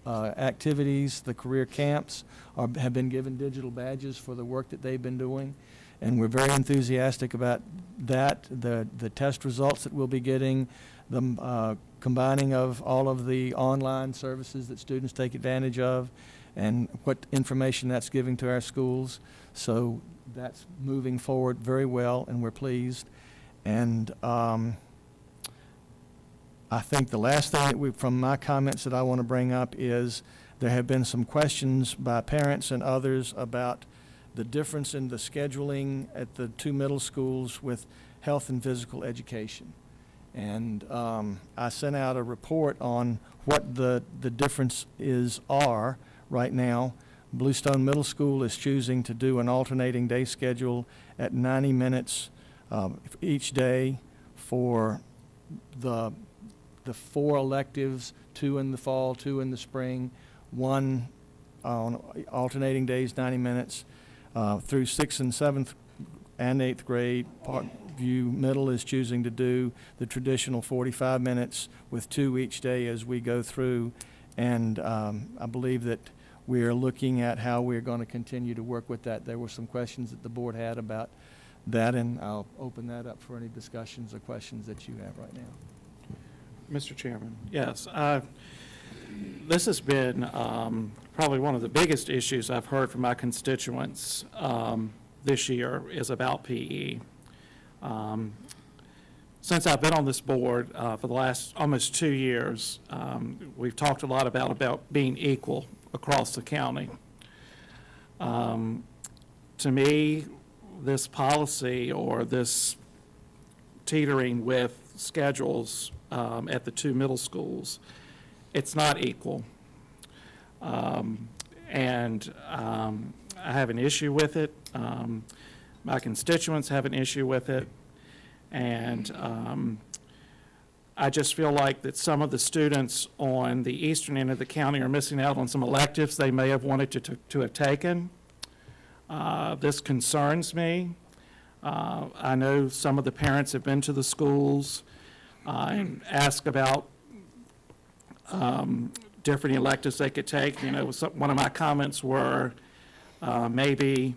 Speaker 2: activities, the career camps, have been given digital badges for the work that they've been doing. And we're very enthusiastic about that, the test results that we'll be getting, the combining of all of the online services that students take advantage of, and what information that's giving to our schools. So that's moving forward very well, and we're pleased. And I think the last thing that from my comments that I want to bring up is there have been some questions by parents and others about the difference in the scheduling at the 2 middle schools with health and physical education. And I sent out a report on what the differences are right now. Bluestone Middle School is choosing to do an alternating day schedule at 90 minutes each day for the 4 electives, 2 in the fall, 2 in the spring, 1 on alternating days, 90 minutes. Through 6th and 7th and 8th grade, Parkview Middle is choosing to do the traditional 45 minutes with 2 each day as we go through. And I believe that we are looking at how we're going to continue to work with that. There were some questions that the board had about that, and I'll open that up for any discussions or questions that you have right now.
Speaker 3: Mr. Chairman, yes. This has been probably one of the biggest issues I've heard from my constituents this year is about PE. since I've been on this board for the last almost 2 years, we've talked a lot about being equal across the county. To me, this policy or this teetering with schedules at the 2 middle schools, it's not equal. And I have an issue with it. My constituents have an issue with it. And I just feel like that some of the students on the eastern end of the county are missing out on some electives they may have wanted to have taken. This concerns me. I know some of the parents have been to the schools and asked about different electives they could take. You know, one of my comments were maybe,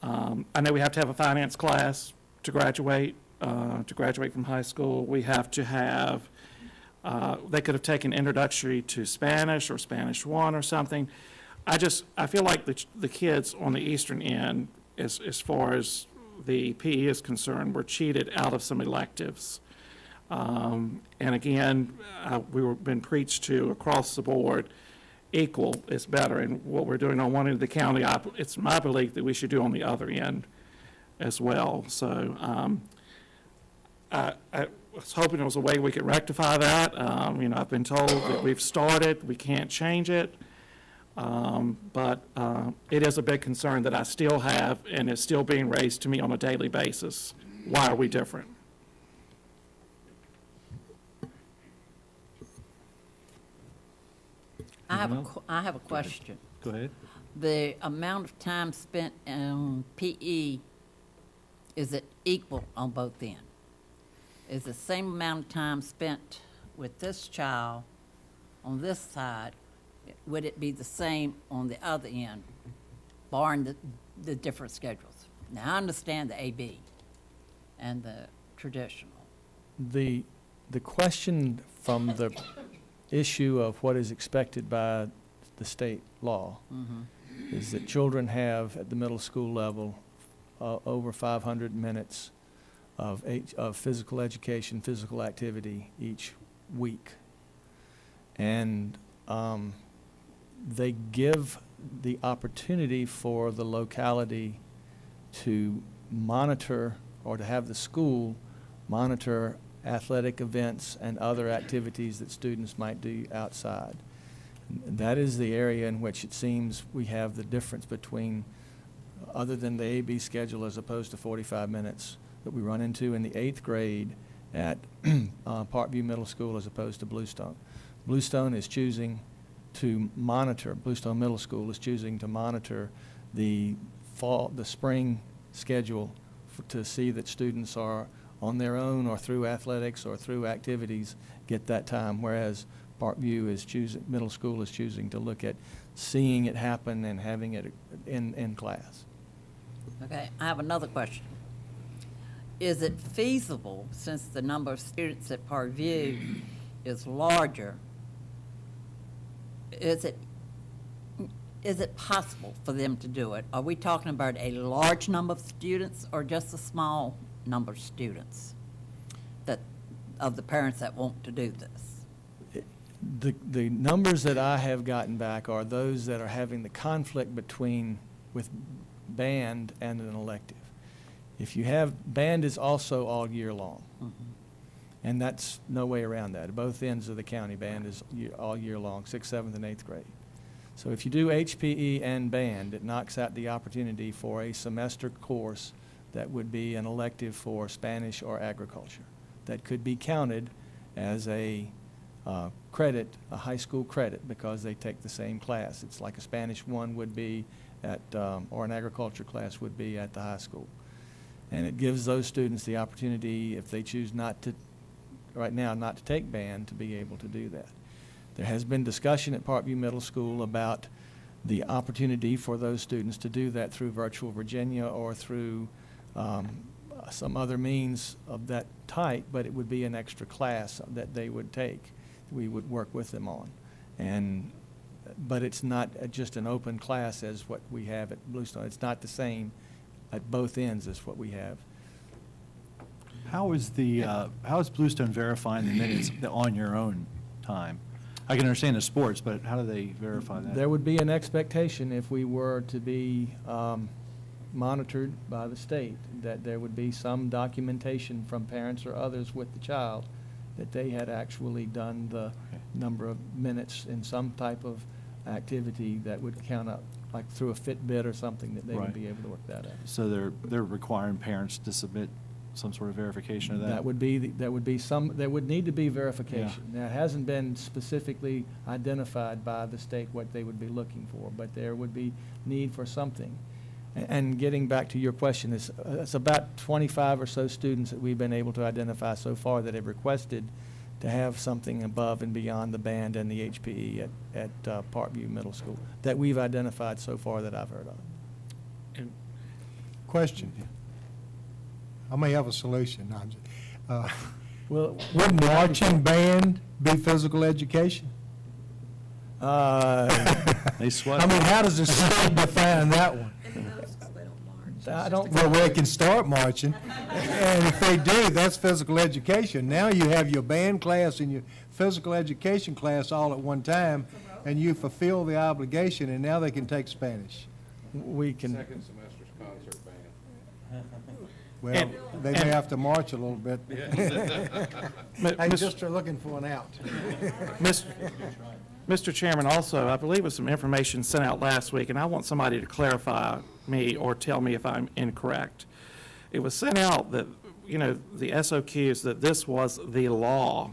Speaker 3: I know we have to have a finance class to graduate from high school. We have to have, they could have taken introductory to Spanish or Spanish 1 or something. I feel like the kids on the eastern end, as far as the PE is concerned, were cheated out of some electives. And again, we've been preached to across the board, equal is better. And what we're doing on one end of the county, it's my belief that we should do on the other end as well. So I was hoping there was a way we could rectify that. You know, I've been told that we've started, we can't change it. But it is a big concern that I still have, and it's still being raised to me on a daily basis. Why are we different?
Speaker 18: I have a question.
Speaker 1: Go ahead.
Speaker 18: The amount of time spent on PE, is it equal on both ends? Is the same amount of time spent with this child on this side, would it be the same on the other end, barring the different schedules? Now, I understand the AB and the traditional.
Speaker 2: The question from the issue of what is expected by the state law is that children have, at the middle school level, over 500 minutes of physical education, physical activity each week. And they give the opportunity for the locality to monitor, or to have the school monitor, athletic events and other activities that students might do outside. That is the area in which it seems we have the difference between, other than the AB schedule as opposed to 45 minutes that we run into in the 8th grade at Parkview Middle School as opposed to Bluestone. Bluestone is choosing to monitor, Bluestone Middle School is choosing to monitor the spring schedule to see that students are on their own or through athletics or through activities get that time, whereas Parkview is choosing, middle school is choosing to look at seeing it happen and having it in class.
Speaker 18: Okay, I have another question. Is it feasible, since the number of students at Parkview is larger, is it possible for them to do it? Are we talking about a large number of students or just a small number of students of the parents that want to do this?
Speaker 2: The numbers that I have gotten back are those that are having the conflict with band and an elective. If you have, band is also all year long. And that's no way around that. At both ends of the county, band is all year long, 6th, 7th, and 8th grade. So if you do HPE and band, it knocks out the opportunity for a semester course that would be an elective for Spanish or agriculture that could be counted as a credit, a high school credit, because they take the same class. It's like a Spanish 1 would be at, or an agriculture class would be at the high school. And it gives those students the opportunity, if they choose not to, right now, not to take band, to be able to do that. There has been discussion at Parkview Middle School about the opportunity for those students to do that through Virtual Virginia or through some other means of that type, but it would be an extra class that they would take. We would work with them on. But it's not just an open class as what we have at Bluestone. It's not the same at both ends as what we have.
Speaker 1: How is Bluestone verifying the minutes on your own time? I can understand the sports, but how do they verify that?
Speaker 2: There would be an expectation if we were to be monitored by the state, that there would be some documentation from parents or others with the child that they had actually done the number of minutes in some type of activity that would count up, like through a Fitbit or something, that they would
Speaker 1: Right.
Speaker 2: be able to work that out.
Speaker 1: So they're requiring parents to submit some sort of verification of that?
Speaker 2: That would need to be verification. Now, it hasn't been specifically identified by the state what they would be looking for, but there would be need for something. And getting back to your question, it's about 25 or so students that we've been able to identify so far that have requested to have something above and beyond the band and the HPE at Parkview Middle School that we've identified so far that I've heard of.
Speaker 15: Question. I may have a solution. No, I'm just-
Speaker 2: Well,
Speaker 15: would marching band be physical education?
Speaker 1: They sweat.
Speaker 15: I mean, how does the state define that one?
Speaker 2: I don't.
Speaker 15: Well, they can start marching, and if they do, that's physical education. Now you have your band class and your physical education class all at one time, and you fulfill the obligation, and now they can take Spanish.
Speaker 2: We can.
Speaker 14: Second semester's concert band.
Speaker 15: Well, they may have to march a little bit. Hey,
Speaker 3: Miss-
Speaker 15: just are looking for an out.
Speaker 3: Mr. Chairman, also, I believe was some information sent out last week, and I want somebody to clarify me or tell me if I'm incorrect. It was sent out that, the SOQs, that this was the law,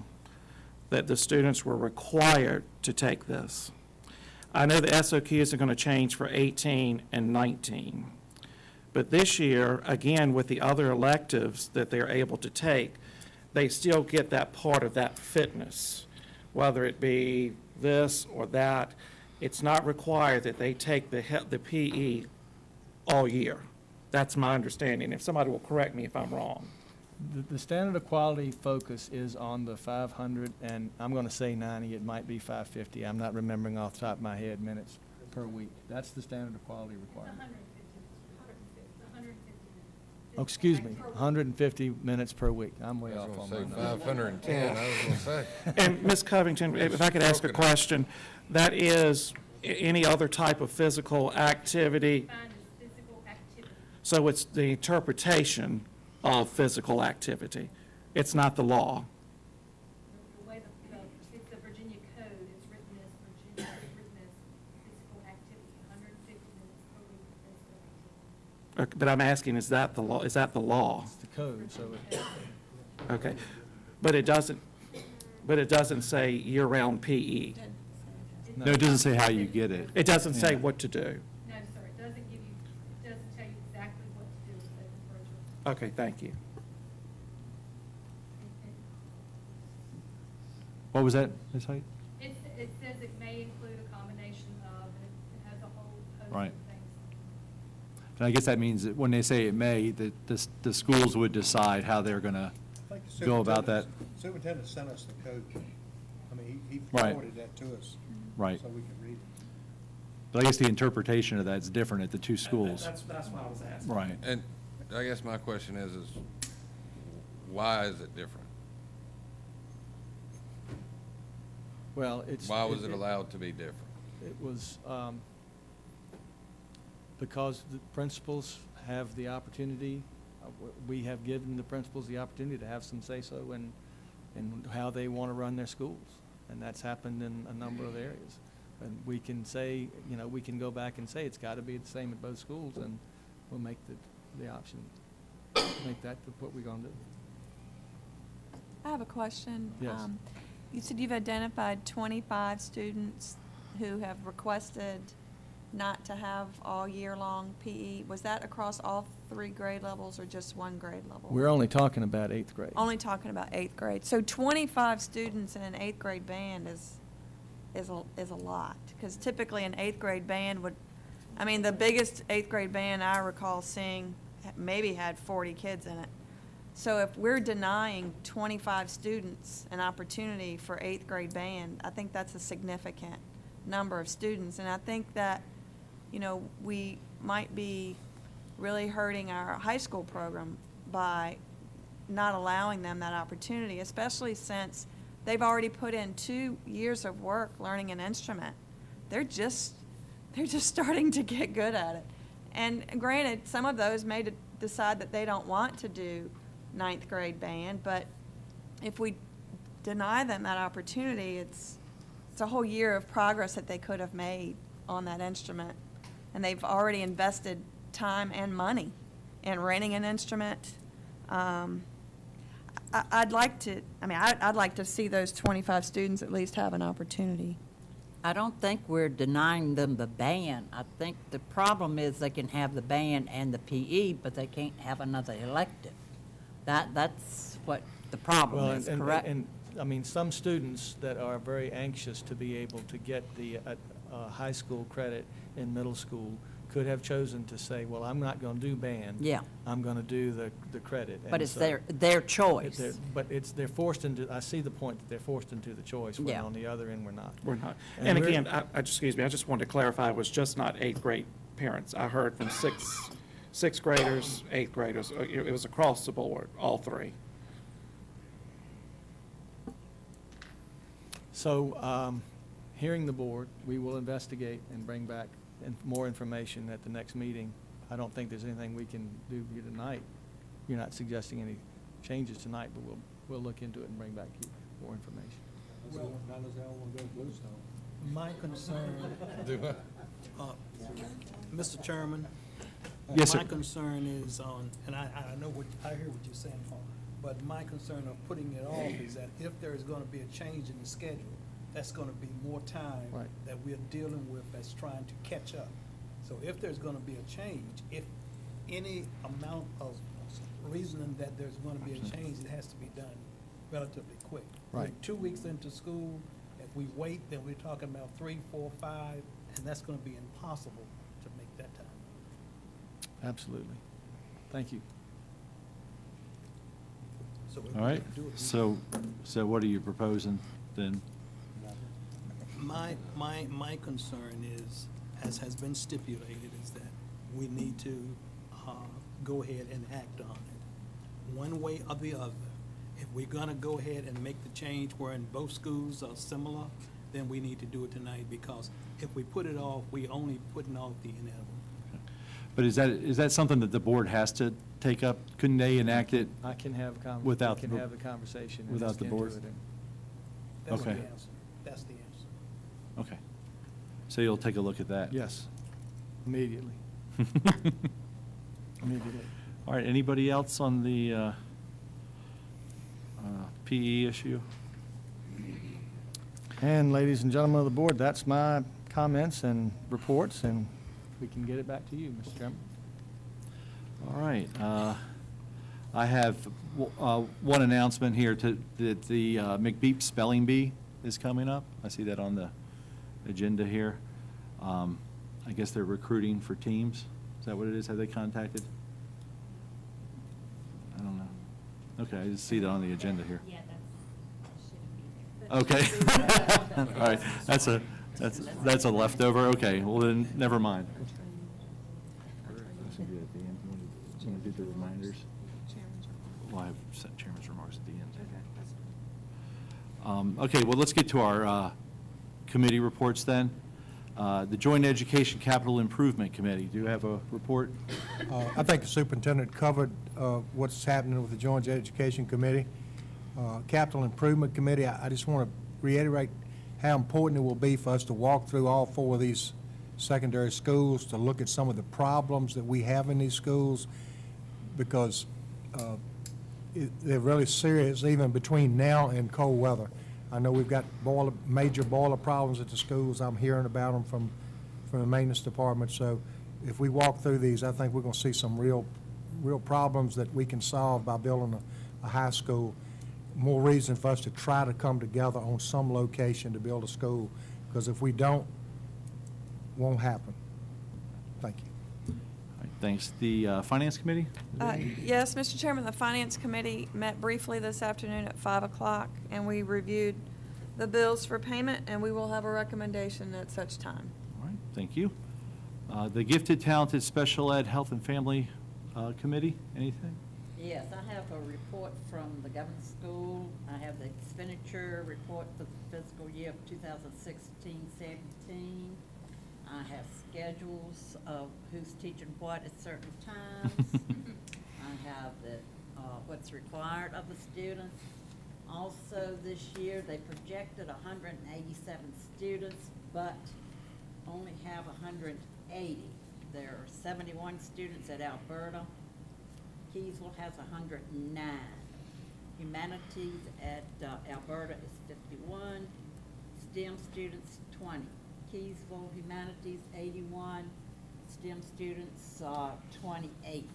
Speaker 3: that the students were required to take this. I know the SOQs are going to change for 18 and 19. But this year, again, with the other electives that they're able to take, they still get that part of that fitness, whether it be this or that. It's not required that they take the PE all year. That's my understanding. If somebody will correct me if I'm wrong.
Speaker 2: The standard of quality focus is on the 500, and I'm going to say 90, it might be 550. I'm not remembering off the top of my head minutes per week. That's the standard of quality requirement. Oh, excuse me, 150 minutes per week. I'm way off on my number.
Speaker 14: 510, I was going to say.
Speaker 3: And Ms. Covington, if I could ask a question, that is any other type of physical activity? So it's the interpretation of physical activity. It's not the law.
Speaker 4: The way it's the Virginia code, it's written as Virginia, it's written as physical activity, 150 minutes per week of physical activity.
Speaker 3: But I'm asking, is that the law? Is that the law?
Speaker 2: It's the code, so
Speaker 3: Okay. But it doesn't say year-round PE.
Speaker 1: No, it doesn't say how you get it.
Speaker 3: It doesn't say
Speaker 1: Yeah.
Speaker 3: what to do.
Speaker 4: No, sir, it doesn't tell you exactly what to do with those virtual.
Speaker 3: Okay, thank you.
Speaker 1: What was that, Ms. Height?
Speaker 4: It says it may include a combination of, and it has a whole host
Speaker 1: Right.
Speaker 4: of things.
Speaker 1: And I guess that means that when they say it may, that the schools would decide how they're going to go about that.
Speaker 15: Superintendent sent us the code. I mean, he
Speaker 1: Right.
Speaker 15: forwarded that to us.
Speaker 1: Right.
Speaker 15: So we can read it.
Speaker 1: But I guess the interpretation of that's different at the two schools.
Speaker 3: That's what I was asking.
Speaker 1: Right.
Speaker 14: And I guess my question is why is it different?
Speaker 2: Well, it's.
Speaker 14: Why was it allowed to be different?
Speaker 2: It was because the principals have the opportunity, we have given the principals the opportunity to have some say-so in how they want to run their schools. And that's happened in a number of areas. And we can say, we can go back and say it's got to be the same at both schools, and we'll make the option, make that what we're going to do.
Speaker 10: I have a question.
Speaker 2: Yes.
Speaker 10: You said you've identified 25 students who have requested not to have all year-long PE. Was that across all 3 grade levels or just 1 grade level?
Speaker 2: We're only talking about 8th grade.
Speaker 10: Only talking about 8th grade. So 25 students in an 8th grade band is a lot. Because typically an 8th grade band the biggest 8th grade band I recall seeing maybe had 40 kids in it. So if we're denying 25 students an opportunity for 8th grade band, I think that's a significant number of students. And I think that, we might be really hurting our high school program by not allowing them that opportunity, especially since they've already put in 2 years of work learning an instrument. They're just starting to get good at it. And granted, some of those may decide that they don't want to do 9th grade band, but if we deny them that opportunity, it's a whole year of progress that they could have made on that instrument. And they've already invested time and money in renting an instrument. I'd like to see those 25 students at least have an opportunity.
Speaker 18: I don't think we're denying them the band. I think the problem is they can have the band and the PE, but they can't have another elective. That's what the problem is, correct?
Speaker 2: And I mean, some students that are very anxious to be able to get the high school credit in middle school could have chosen to say, well, I'm not going to do band.
Speaker 18: Yeah.
Speaker 2: I'm going to do the credit.
Speaker 18: But
Speaker 2: And
Speaker 18: it's
Speaker 2: so
Speaker 18: their choice.
Speaker 2: they're forced into, I see the point that they're forced into the choice, when
Speaker 18: Yeah.
Speaker 2: on the other end, we're not.
Speaker 3: We're not.
Speaker 2: And
Speaker 3: And
Speaker 2: we're-
Speaker 3: again, I just wanted to clarify, it was just not 8th grade parents. I heard from sixth graders, 8th graders. It was across the board, all three.
Speaker 2: So, hearing the board, we will investigate and bring back more information at the next meeting. I don't think there's anything we can do here tonight. You're not suggesting any changes tonight, but we'll look into it and bring back you more information.
Speaker 12: My concern, Mr. Chairman.
Speaker 1: Yes, sir.
Speaker 12: My concern is on, and I know I hear what you're saying, Paul, but my concern of putting it off is that if there is going to be a change in the schedule, that's going to be more time
Speaker 2: Right.
Speaker 12: that we're dealing with that's trying to catch up. So if there's going to be a change, if any amount of reasoning that there's going to be a change, it has to be done relatively quick.
Speaker 2: Right.
Speaker 12: 2 weeks into school, if we wait, then we're talking about 3, 4, 5, and that's going to be impossible to make that time.
Speaker 2: Absolutely. Thank you.
Speaker 12: So if
Speaker 1: All
Speaker 12: we
Speaker 1: right,
Speaker 12: can do it,
Speaker 1: so what are you proposing then?
Speaker 12: My concern is, as has been stipulated, is that we need to go ahead and act on it, one way or the other. If we're gonna go ahead and make the change wherein both schools are similar, then we need to do it tonight, because if we put it off, we only putting off the inevitable.
Speaker 1: But is that something that the board has to take up? Couldn't they enact it?
Speaker 2: I can have
Speaker 1: Without
Speaker 2: we can
Speaker 1: the-
Speaker 2: have the conversation. and
Speaker 1: without
Speaker 2: look
Speaker 1: the
Speaker 2: into
Speaker 1: board?
Speaker 2: it and-
Speaker 12: That's the
Speaker 1: Okay.
Speaker 12: answer. That's the answer.
Speaker 1: Okay. So you'll take a look at that?
Speaker 2: Yes, immediately. Immediately.
Speaker 1: All right, anybody else on the PE issue?
Speaker 2: And ladies and gentlemen of the board, that's my comments and reports, and we can get it back to you, Mr. Chairman.
Speaker 1: All right. I have one announcement here that the McBeep Spelling Bee is coming up. I see that on the agenda here. I guess they're recruiting for teams. Is that what it is? Have they contacted? I don't know. Okay, I just see that on the agenda here.
Speaker 4: Yeah,
Speaker 1: Okay. All right, that's a leftover. Okay, well then, never mind. Want to do the reminders? Well, I have set chairman's remarks at the end. Okay, well, let's get to our committee reports then. The Joint Education Capital Improvement Committee, do you have a report?
Speaker 15: I think the superintendent covered what's happening with the Joint Education Committee. Capital Improvement Committee, I just want to reiterate how important it will be for us to walk through all 4 of these secondary schools, to look at some of the problems that we have in these schools, because they're really serious even between now and cold weather. I know we've got major boiler problems at the schools. I'm hearing about them from the maintenance department. So if we walk through these, I think we're going to see some real problems that we can solve by building a high school. More reason for us to try to come together on some location to build a school, because if we don't, it won't happen. Thank you.
Speaker 1: All right, thanks. The Finance Committee?
Speaker 10: Yes, Mr. Chairman, the Finance Committee met briefly this afternoon at 5 o'clock, and we reviewed the bills for payment, and we will have a recommendation at such time.
Speaker 1: All right, thank you. The Gifted, Talented, Special Ed, Health and Family Committee, anything?
Speaker 18: Yes, I have a report from the government school. I have the expenditure report for the fiscal year of 2016-17. I have schedules of who's teaching what at certain times. I have the, what's required of the students. Also, this year, they projected 187 students, but only have 180. There are 71 students at Alberta. Keysville has 109. Humanities at Alberta is 51. STEM students, 20. Keysville Humanities, 81. STEM students, 28.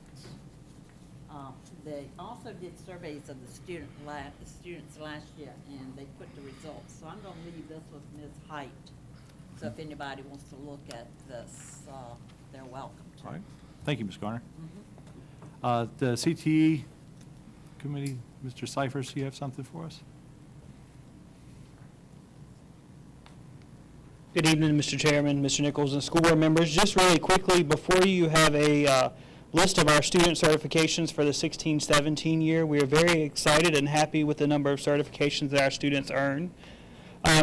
Speaker 18: They also did surveys of the students last year, and they put the results. So I'm going to leave this with Ms. Height. So if anybody wants to look at this, they're welcome to.
Speaker 1: All right. Thank you, Ms. Garner. The CTE committee, Mr. Cyphers, do you have something for us?
Speaker 19: Good evening, Mr. Chairman, Mr. Nichols, and school board members. Just really quickly, before you have a list of our student certifications for the 16-17 year. We are very excited and happy with the number of certifications that our students earn.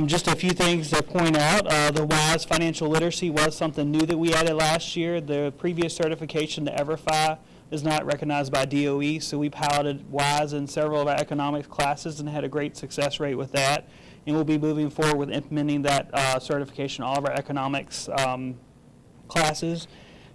Speaker 19: Just a few things to point out. The WISE financial literacy was something new that we added last year. The previous certification, the EverFi, is not recognized by DOE, so we piloted WISE in several of our economics classes and had a great success rate with that. And we'll be moving forward with implementing that certification in all of our economics classes.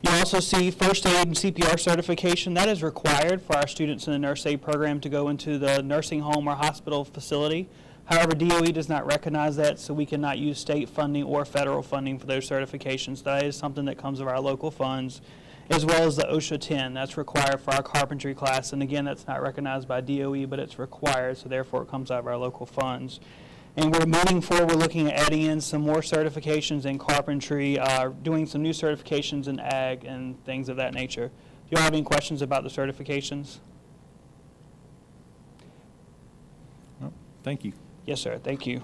Speaker 19: You also see first aid and CPR certification. That is required for our students in the nurse aid program to go into the nursing home or hospital facility. However, DOE does not recognize that, so we cannot use state funding or federal funding for those certifications. That is something that comes of our local funds, as well as the OSHA 10. That's required for our carpentry class, and again, that's not recognized by DOE, but it's required, so therefore it comes out of our local funds. And we're moving forward, we're looking at adding in some more certifications in carpentry, doing some new certifications in ag and things of that nature. Do you all have any questions about the certifications?
Speaker 1: No? Thank you.
Speaker 19: Yes, sir. Thank you.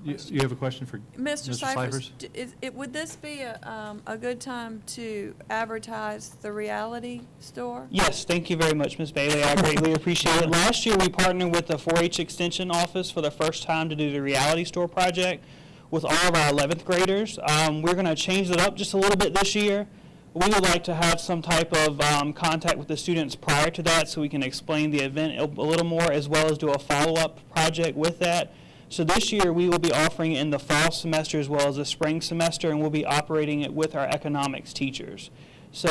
Speaker 1: You have a question for
Speaker 10: Mr.
Speaker 1: Mr.
Speaker 10: Cyphers?
Speaker 1: Cyphers?
Speaker 10: Would this be a good time to advertise the reality store?
Speaker 19: Yes, thank you very much, Ms. Bailey. I greatly appreciate it. Last year, we partnered with the 4-H Extension Office for the first time to do the Reality Store project with all of our 11th graders. We're going to change it up just a little bit this year. We would like to have some type of contact with the students prior to that so we can explain the event a little more, as well as do a follow-up project with that. So this year we will be offering it in the fall semester as well as the spring semester, and we'll be operating it with our economics teachers. So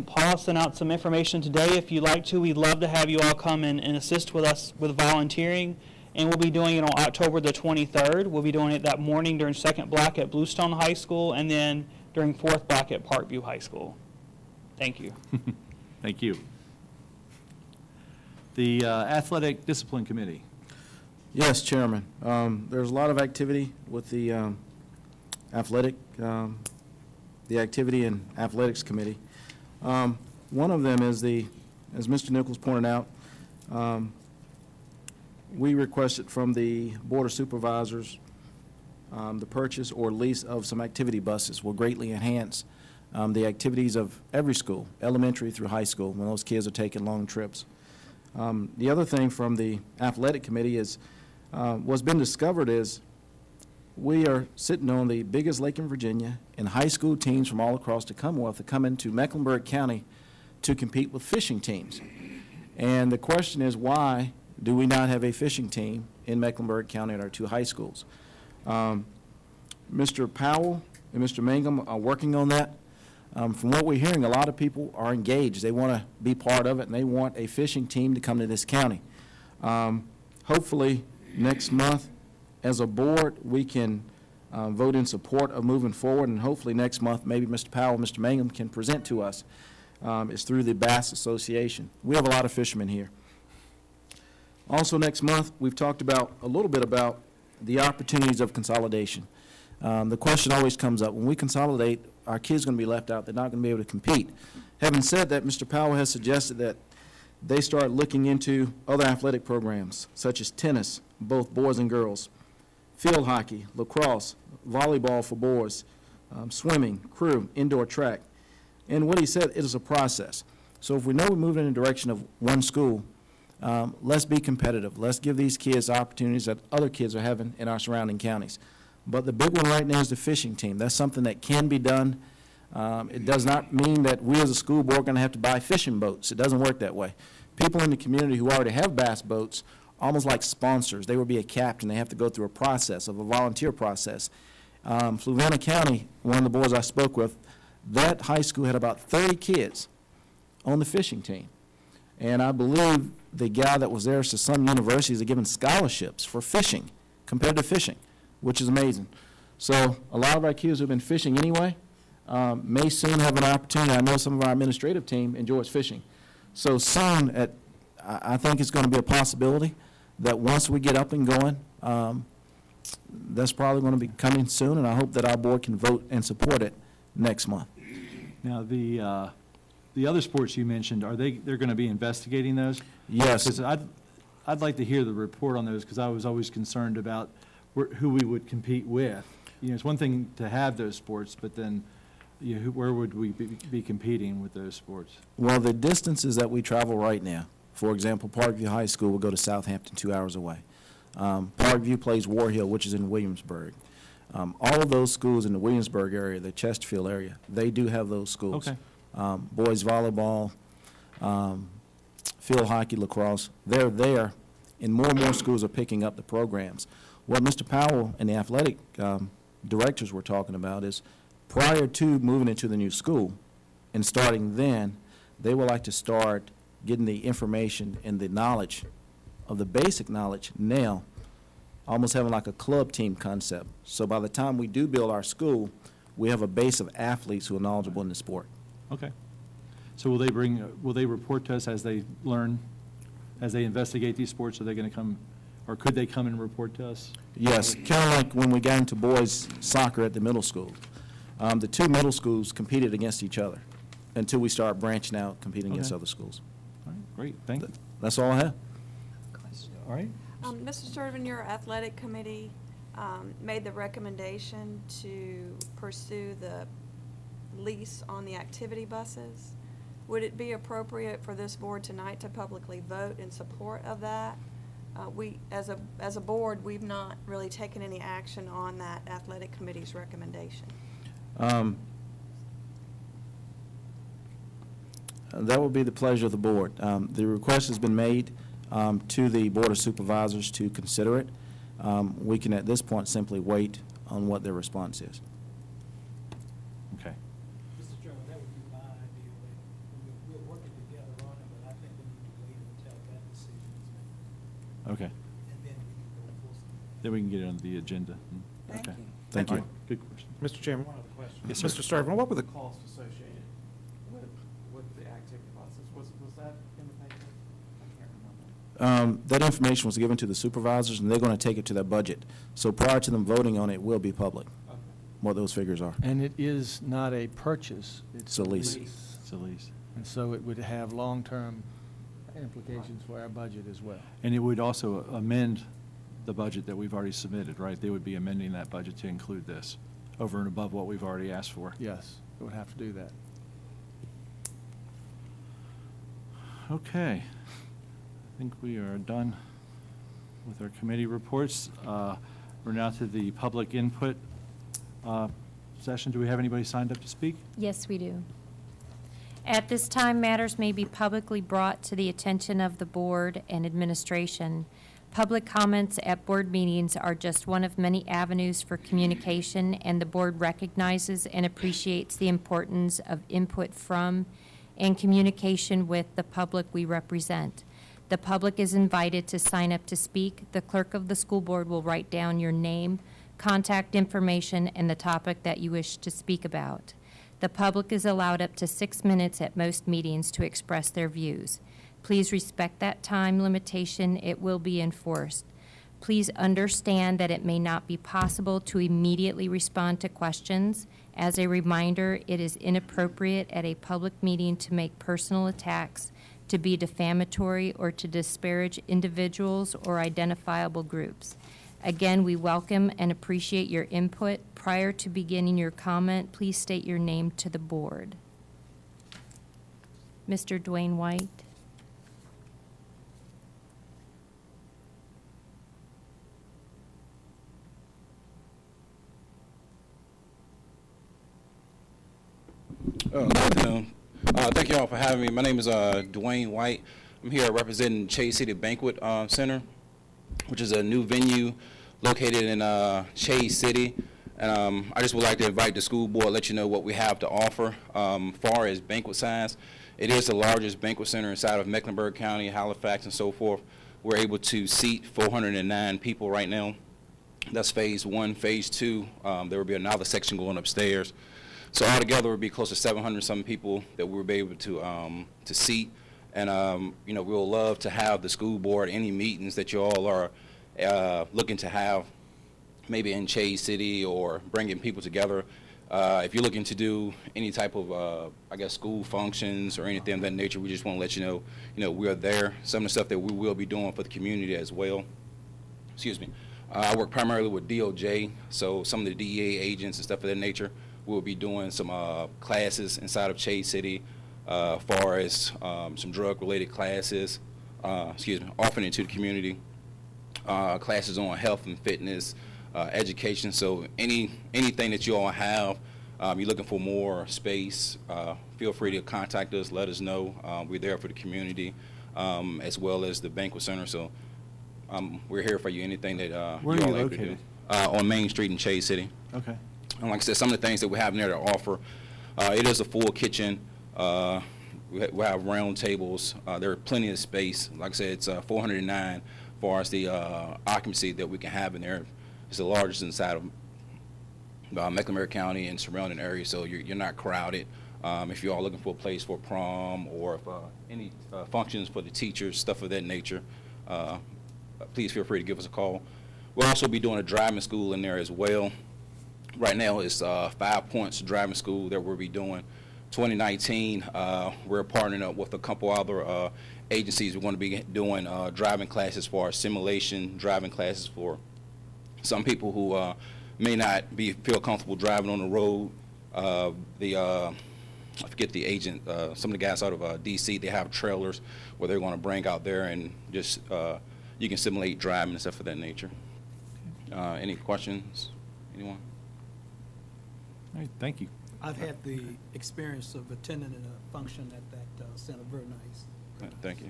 Speaker 19: Paul sent out some information today. If you'd like to, we'd love to have you all come and assist with us with volunteering. And we'll be doing it on October the 23rd. We'll be doing it that morning during second block at Bluestone High School, and then during fourth block at Parkview High School. Thank you.
Speaker 1: Thank you. The Athletic Discipline Committee.
Speaker 17: Yes, Chairman. There's a lot of activity with the athletic, the Activity and Athletics Committee. One of them is as Mr. Nichols pointed out, we requested from the Board of Supervisors the purchase or lease of some activity buses will greatly enhance the activities of every school, elementary through high school, when those kids are taking long trips. The other thing from the Athletic Committee is what's been discovered is we are sitting on the biggest lake in Virginia, and high school teams from all across the Commonwealth are coming to Mecklenburg County to compete with fishing teams. And the question is, why do we not have a fishing team in Mecklenburg County at our two high schools? Mr. Powell and Mr. Mangum are working on that. From what we're hearing, a lot of people are engaged. They want to be part of it, and they want a fishing team to come to this county. Hopefully, next month, as a board, we can vote in support of moving forward, and hopefully next month, maybe Mr. Powell and Mr. Mangum can present to us. It's through the Bass Association. We have a lot of fishermen here. Also next month, we've talked about a little bit about the opportunities of consolidation. The question always comes up, when we consolidate, our kids are going to be left out. They're not going to be able to compete. Having said that, Mr. Powell has suggested that they start looking into other athletic programs, such as tennis, both boys and girls, field hockey, lacrosse, volleyball for boys, swimming, crew, indoor track. And what he said, it is a process. So if we know we're moving in the direction of one school, let's be competitive. Let's give these kids opportunities that other kids are having in our surrounding counties. But the big one right now is the fishing team. That's something that can be done. It does not mean that we as a school board are going to have to buy fishing boats. It doesn't work that way. People in the community who already have bass boats, almost like sponsors, they will be a captain. They have to go through a process of a volunteer process. Fluvanna County, one of the boards I spoke with, that high school had about 30 kids on the fishing team. And I believe the guy that was there, so some universities are giving scholarships for fishing, competitive fishing, which is amazing. So a lot of our kids who have been fishing anyway may soon have an opportunity. I know some of our administrative team enjoys fishing. So soon, I think it's going to be a possibility that once we get up and going, that's probably going to be coming soon, and I hope that our board can vote and support it next month.
Speaker 1: Now, the other sports you mentioned, they're going to be investigating those?
Speaker 17: Yes.
Speaker 1: Because I'd like to hear the report on those, because I was always concerned about who we would compete with. You know, it's one thing to have those sports, but then, you know, where would we be competing with those sports?
Speaker 17: Well, the distances that we travel right now, for example, Parkview High School will go to Southampton 2 hours away. Parkview plays War Hill, which is in Williamsburg. All of those schools in the Williamsburg area, the Chesterfield area, they do have those schools.
Speaker 1: Okay.
Speaker 17: Boys volleyball, field hockey, lacrosse, they're there, and more schools are picking up the programs. What Mr. Powell and the athletic directors were talking about is prior to moving into the new school and starting then, they would like to start getting the information and the knowledge of the basic knowledge now, almost having like a club team concept. So by the time we do build our school, we have a base of athletes who are knowledgeable in the sport.
Speaker 1: Okay. So will they report to us as they learn, as they investigate these sports? Are they going to come, or could they come and report to us?
Speaker 17: Yes, kind of like when we got into boys soccer at the middle school. The two middle schools competed against each other until we start branching out, competing against
Speaker 1: Okay.
Speaker 17: other schools.
Speaker 1: All right, great, thank you.
Speaker 17: That's all I have.
Speaker 1: All right.
Speaker 10: Mr. Sturtevant, your athletic committee made the recommendation to pursue the lease on the activity buses. Would it be appropriate for this board tonight to publicly vote in support of that? We, as a board, we've not really taken any action on that athletic committee's recommendation.
Speaker 17: That would be the pleasure of the board. The request has been made to the Board of Supervisors to consider it. We can at this point simply wait on what their response is.
Speaker 1: Okay.
Speaker 12: Mr. Chairman, that would be my idea. We're working together on it, but I think we need to wait until that decision is made.
Speaker 1: Okay.
Speaker 12: And then we can go full steam.
Speaker 1: Then we can get it on the agenda.
Speaker 10: Thank
Speaker 1: Okay.
Speaker 10: you.
Speaker 17: Thank
Speaker 1: All
Speaker 17: you.
Speaker 1: right, good question.
Speaker 3: Mr. Chairman.
Speaker 7: One other question.
Speaker 1: Yes, sir.
Speaker 3: Mr. Sturtevant, what were the
Speaker 7: Cost associated with the activity buses, was that in the paper? I can't remember.
Speaker 17: That information was given to the supervisors, and they're going to take it to their budget. So prior to them voting on it, it will be public,
Speaker 7: Okay.
Speaker 17: what those figures are.
Speaker 2: And it is not a purchase.
Speaker 17: It's a lease.
Speaker 1: It's a lease.
Speaker 2: And so it would have long-term implications for our budget as well.
Speaker 1: And it would also amend the budget that we've already submitted, right? They would be amending that budget to include this, over and above what we've already asked for.
Speaker 2: Yes, it would have to do that.
Speaker 1: Okay. I think we are done with our committee reports. We're now to the public input session. Do we have anybody signed up to speak?
Speaker 20: Yes, we do. At this time, matters may be publicly brought to the attention of the board and administration. Public comments at board meetings are just one of many avenues for communication, and the board recognizes and appreciates the importance of input from and communication with the public we represent. The public is invited to sign up to speak. The clerk of the school board will write down your name, contact information, and the topic that you wish to speak about. The public is allowed up to 6 minutes at most meetings to express their views. Please respect that time limitation. It will be enforced. Please understand that it may not be possible to immediately respond to questions. As a reminder, it is inappropriate at a public meeting to make personal attacks, to be defamatory, or to disparage individuals or identifiable groups. Again, we welcome and appreciate your input. Prior to beginning your comment, please state your name to the board. Mr. Dwayne White.
Speaker 21: Good afternoon. Thank you all for having me. My name is Dwayne White. I'm here representing Chase City Banquet Center, which is a new venue located in Chase City. And I just would like to invite the school board, let you know what we have to offer. Far as banquet size, it is the largest banquet center inside of Mecklenburg County, Halifax, and so forth. We're able to seat 409 people right now. That's phase one. Phase two, there will be another section going upstairs. So altogether, it would be close to 700-some people that we will be able to seat. And, you know, we'll love to have the school board, any meetings that you all are looking to have, maybe in Chase City or bringing people together. If you're looking to do any type of, I guess, school functions or anything of that nature, we just want to let you know, we're there. Some of the stuff that we will be doing for the community as well. Excuse me. I work primarily with DOJ, so some of the DEA agents and stuff of that nature. We'll be doing some classes inside of Chase City, far as some drug-related classes, offering it to the community, classes on health and fitness, education. So anything that you all have, you're looking for more space, feel free to contact us, let us know. We're there for the community, as well as the banquet center. So we're here for you, anything that
Speaker 1: Where
Speaker 21: you
Speaker 1: are
Speaker 21: all
Speaker 1: you
Speaker 21: able to do.
Speaker 1: located?
Speaker 21: On Main Street in Chase City.
Speaker 1: Okay.
Speaker 21: And like I said, some of the things that we have in there to offer, it is a full kitchen. We have round tables. There are plenty of space. Like I said, it's 409 as far as the occupancy that we can have in there. It's the largest inside of Mecklenburg County and surrounding areas, so you're not crowded. If you're all looking for a place for prom or if, any functions for the teachers, stuff of that nature, please feel free to give us a call. We'll also be doing a driving school in there as well. Right now it's 5 Points driving school that we'll be doing. 2019, we're partnering up with a couple other agencies. We're going to be doing driving classes for our simulation driving classes for some people who may not feel comfortable driving on the road. I forget the agent, some of the guys out of DC, they have trailers where they're going to bring out there and just, you can simulate driving and stuff of that nature. Any questions, anyone?
Speaker 1: All right, thank you.
Speaker 12: I've had the experience of attending a function at that center. Very nice.
Speaker 21: Thank you.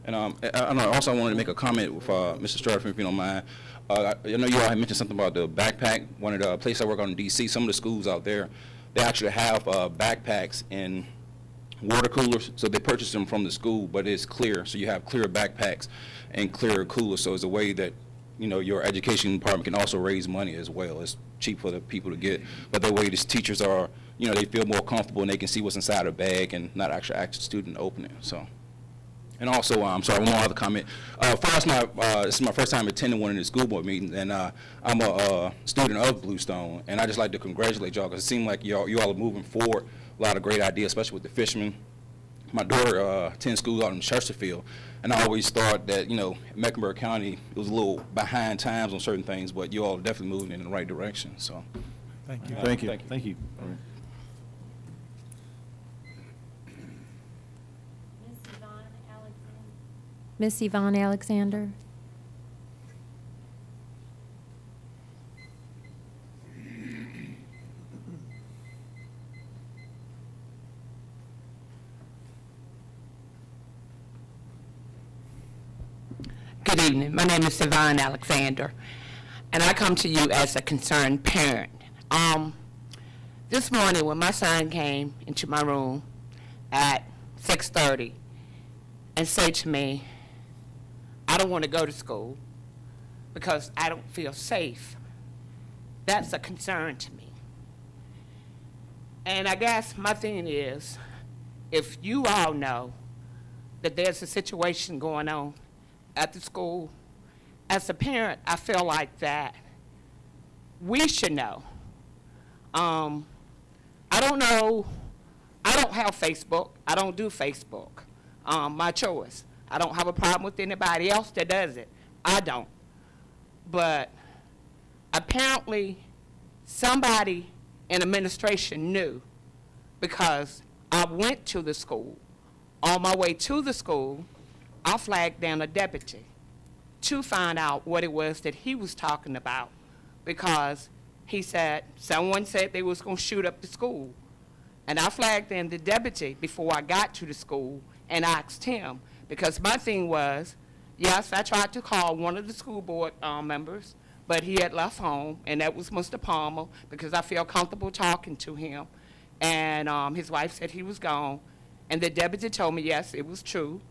Speaker 21: And also I wanted to make a comment with Mr. Stratford, if you don't mind. I know you all had mentioned something about the backpack. One of the places I work on in DC, some of the schools out there, they actually have backpacks in water coolers. So they purchase them from the school, but it's clear. So you have clear backpacks and clear coolers. So it's a way that, you know, your education department can also raise money as well. It's cheap for the people to get, but that way these teachers are, you know, they feel more comfortable and they can see what's inside a bag and not actually ask the student to open it. So, and also, I'm sorry, one more other comment. First, this is my first time attending one of the school board meetings, and I'm a student of Bluestone, and I just like to congratulate y'all because it seems like you all are moving forward. A lot of great ideas, especially with the fishermen. My daughter attends school out in Chesterfield, and I always thought that, you know, Mecklenburg County was a little behind times on certain things, but you all are definitely moving in the right direction. So,
Speaker 1: Thank you.
Speaker 21: Thank you.
Speaker 1: Thank you. All right.
Speaker 20: Miss Yvonne Alexander.
Speaker 22: Good evening. My name is Yvonne Alexander, and I come to you as a concerned parent. This morning when my son came into my room at 6:30 and said to me, I don't want to go to school because I don't feel safe, that's a concern to me. And I guess my thing is, if you all know that there's a situation going on at the school, as a parent, I feel like that we should know. I don't know, I don't have Facebook, I don't do Facebook, my choice. I don't have a problem with anybody else that does it, I don't. But apparently somebody in administration knew, because I went to the school On my way to the school, I flagged down a deputy to find out what it was that he was talking about, because he said, someone said they was going to shoot up the school. And I flagged in the deputy before I got to the school and asked him, because my thing was, yes, I tried to call one of the school board members, but he had left home, and that was Mr. Palmer, because I feel comfortable talking to him. And his wife said he was gone. And the deputy told me, yes, it was true,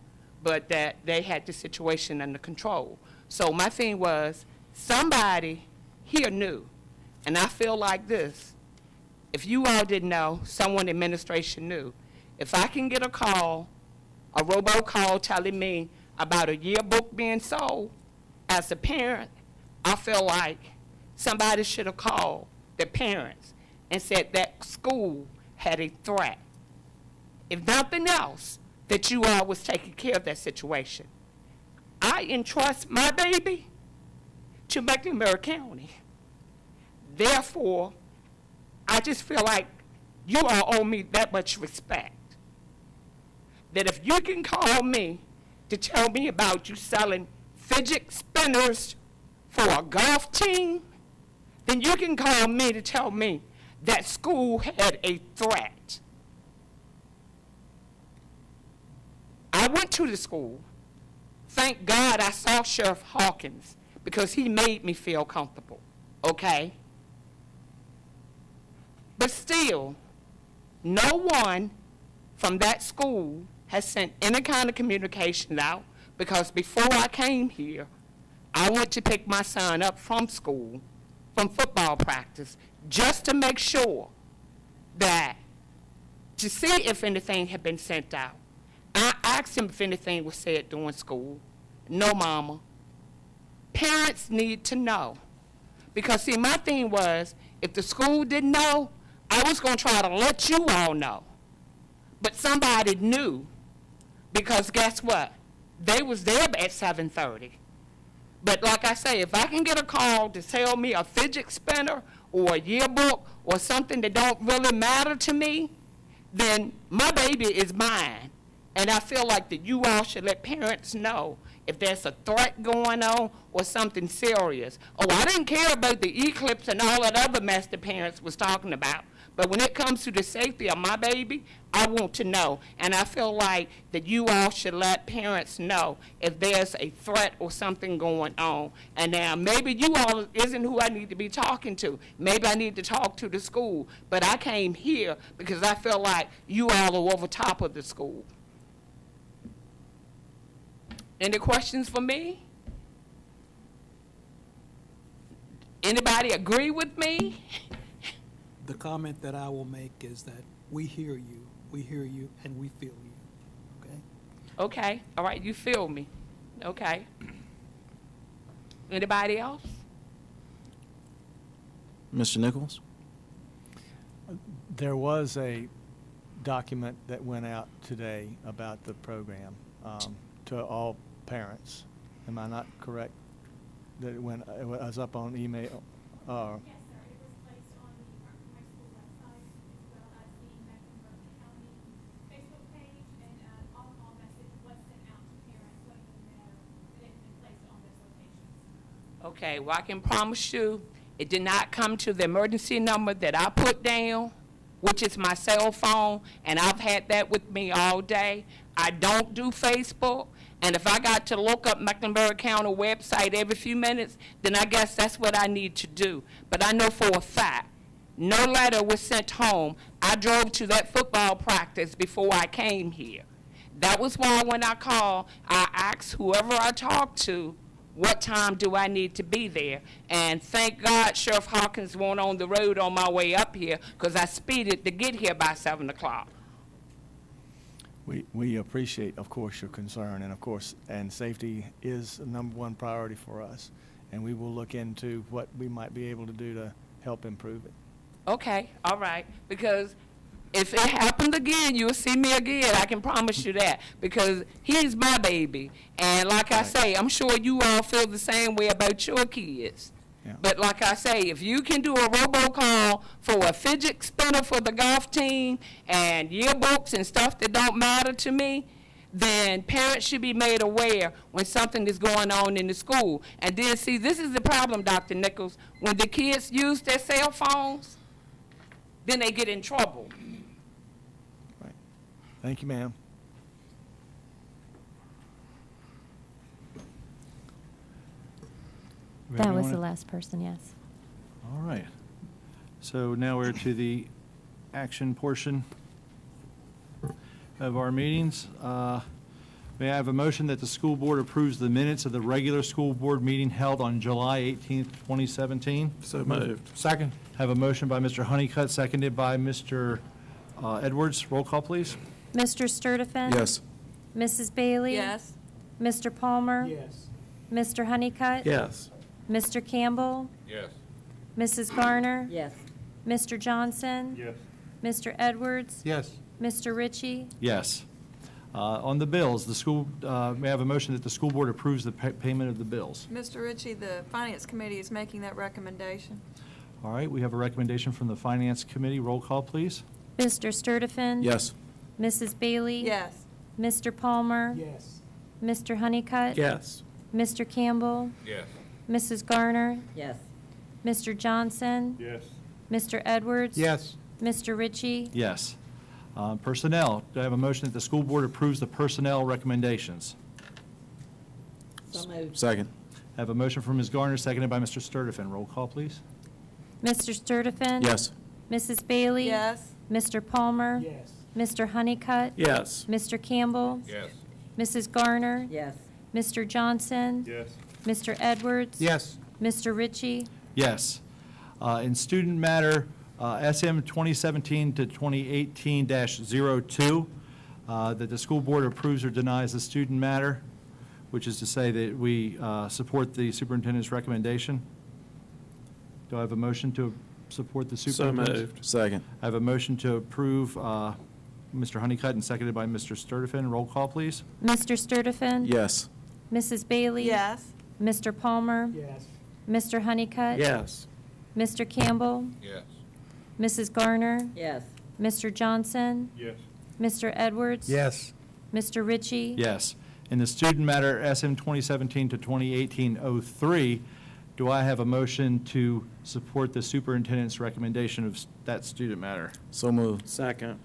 Speaker 22: but that they had the situation under control. So my thing was, somebody here knew. And I feel like this. If you all didn't know, someone in administration knew. If I can get a call, a robocall telling me about a yearbook being sold, as a parent, I feel like somebody should have called the parents and said that school had a threat. If nothing else, that you all was taking care of that situation. I entrust my baby to Mecklenburg County. Therefore, I just feel like you all owe me that much respect. That if you can call me to tell me about you selling fidget spinners for a golf team, then you can call me to tell me that school had a threat. I went to the school. Thank God I saw Sheriff Hawkins, because he made me feel comfortable, okay? But still, no one from that school has sent any kind of communication out, because before I came here, I went to pick my son up from school, from football practice, just to make sure that, to see if anything had been sent out. I asked him if anything was said during school. No, Mama. Parents need to know. Because, see, my thing was, if the school didn't know, I was going to try to let you all know. But somebody knew, because guess what? They was there at 7:30. But like I say, if I can get a call to tell me a fidget spinner or a yearbook or something that don't really matter to me, then my baby is mine. And I feel like that you all should let parents know if there's a threat going on or something serious. Oh, I didn't care about the eclipse and all that other mess the parents was talking about. But when it comes to the safety of my baby, I want to know. And I feel like that you all should let parents know if there's a threat or something going on. And now maybe you all isn't who I need to be talking to. Maybe I need to talk to the school. But I came here because I feel like you all are over top of the school. Any questions for me? Anybody agree with me?
Speaker 12: The comment that I will make is that we hear you, and we feel you, okay?
Speaker 22: Okay, all right, you feel me. Okay. Anybody else?
Speaker 17: Mr. Nichols?
Speaker 2: There was a document that went out today about the program to all parents. Am I not correct? That it was up on email?
Speaker 4: Yes, sir. It was placed on the high school website as well as the Mecklenburg County Facebook page, and all message was sent out to parents letting them know that it had been placed on those locations.
Speaker 22: Okay, well, I can promise you, it did not come to the emergency number that I put down, which is my cell phone, and I've had that with me all day. I don't do Facebook, and if I got to look up Mecklenburg County website every few minutes, then I guess that's what I need to do. But I know for a fact, no letter was sent home. I drove to that football practice before I came here. That was why when I called, I asked whoever I talked to, what time do I need to be there? And thank God Sheriff Hawkins went on the road on my way up here, because I speeded to get here by 7 o'clock.
Speaker 2: We appreciate, of course, your concern, and of course, and safety is the #1 priority for us. And we will look into what we might be able to do to help improve it.
Speaker 22: Okay, all right, because if it happened again, you'll see me again, I can promise you that, because he's my baby. And like I say, I'm sure you all feel the same way about your kids.
Speaker 2: Yeah.
Speaker 22: But like I say, if you can do a robocall for a fidget spinner for the golf team and yearbooks and stuff that don't matter to me, then parents should be made aware when something is going on in the school. And then, see, this is the problem, Dr. Nichols. When the kids use their cell phones, then they get in trouble.
Speaker 1: Thank you, ma'am.
Speaker 20: That was the last person, yes.
Speaker 1: All right. So now we're to the action portion of our meetings. May I have a motion that the school board approves the minutes of the regular school board meeting held on July 18th, 2017?
Speaker 3: So moved.
Speaker 1: Second. Have a motion by Mr. Honeycutt, seconded by Mr. Edwards. Roll call, please.
Speaker 20: Mr. Sturtevant?
Speaker 17: Yes.
Speaker 20: Mrs. Bailey?
Speaker 10: Yes.
Speaker 20: Mr. Palmer?
Speaker 12: Yes.
Speaker 20: Mr. Honeycutt?
Speaker 3: Yes.
Speaker 20: Mr. Campbell?
Speaker 14: Yes.
Speaker 20: Mrs. Garner?
Speaker 18: Yes.
Speaker 20: Mr. Johnson?
Speaker 6: Yes.
Speaker 20: Mr. Edwards?
Speaker 15: Yes.
Speaker 20: Mr. Ritchie?
Speaker 1: Yes. On the bills, the school, may I have a motion that the school board approves the payment of the bills?
Speaker 10: Mr. Ritchie, the Finance Committee is making that recommendation.
Speaker 1: All right, we have a recommendation from the Finance Committee. Roll call, please.
Speaker 20: Mr. Sturtevant?
Speaker 17: Yes.
Speaker 20: Mrs. Bailey?
Speaker 10: Yes.
Speaker 20: Mr. Palmer?
Speaker 12: Yes.
Speaker 20: Mr. Honeycutt?
Speaker 3: Yes.
Speaker 20: Mr. Campbell?
Speaker 14: Yes.
Speaker 20: Mrs. Garner?
Speaker 18: Yes.
Speaker 20: Mr. Johnson?
Speaker 6: Yes.
Speaker 20: Mr. Edwards?
Speaker 15: Yes.
Speaker 20: Mr. Ritchie?
Speaker 1: Yes. Personnel, do I have a motion that the school board approves the personnel recommendations?
Speaker 18: So moved.
Speaker 17: Second.
Speaker 1: I have a motion from Ms. Garner, seconded by Mr. Sturtevant. Roll call, please.
Speaker 20: Mr. Sturtevant?
Speaker 17: Yes.
Speaker 20: Mrs. Bailey?
Speaker 10: Yes.
Speaker 20: Mr. Palmer?
Speaker 12: Yes.
Speaker 20: Mr. Honeycutt?
Speaker 3: Yes.
Speaker 20: Mr. Campbell?
Speaker 14: Yes.
Speaker 20: Mrs. Garner?
Speaker 18: Yes.
Speaker 20: Mr. Johnson?
Speaker 6: Yes.
Speaker 20: Mr. Edwards?
Speaker 15: Yes.
Speaker 20: Mr. Ritchie?
Speaker 1: Yes. In student matter, SM 2017 to 2018-02, that the school board approves or denies the student matter, which is to say that we support the superintendent's recommendation. Do I have a motion to support the
Speaker 3: So
Speaker 1: superintendent?
Speaker 3: moved.
Speaker 17: Second.
Speaker 1: I have a motion to approve Mr. Honeycutt and seconded by Mr. Sturtevant. Roll call, please.
Speaker 20: Mr. Sturtevant?
Speaker 17: Yes.
Speaker 20: Mrs. Bailey?
Speaker 10: Yes.
Speaker 20: Mr. Palmer?
Speaker 12: Yes.
Speaker 20: Mr. Honeycutt?
Speaker 3: Yes.
Speaker 20: Mr. Campbell?
Speaker 14: Yes.
Speaker 20: Mrs. Garner?
Speaker 18: Yes.
Speaker 20: Mr. Johnson?
Speaker 6: Yes.
Speaker 20: Mr. Edwards?
Speaker 15: Yes.
Speaker 20: Mr. Ritchie?
Speaker 1: Yes. In the student matter, SM 2017 to 2018-03, do I have a motion to support the superintendent's recommendation of that student matter?
Speaker 17: So moved.
Speaker 3: Second.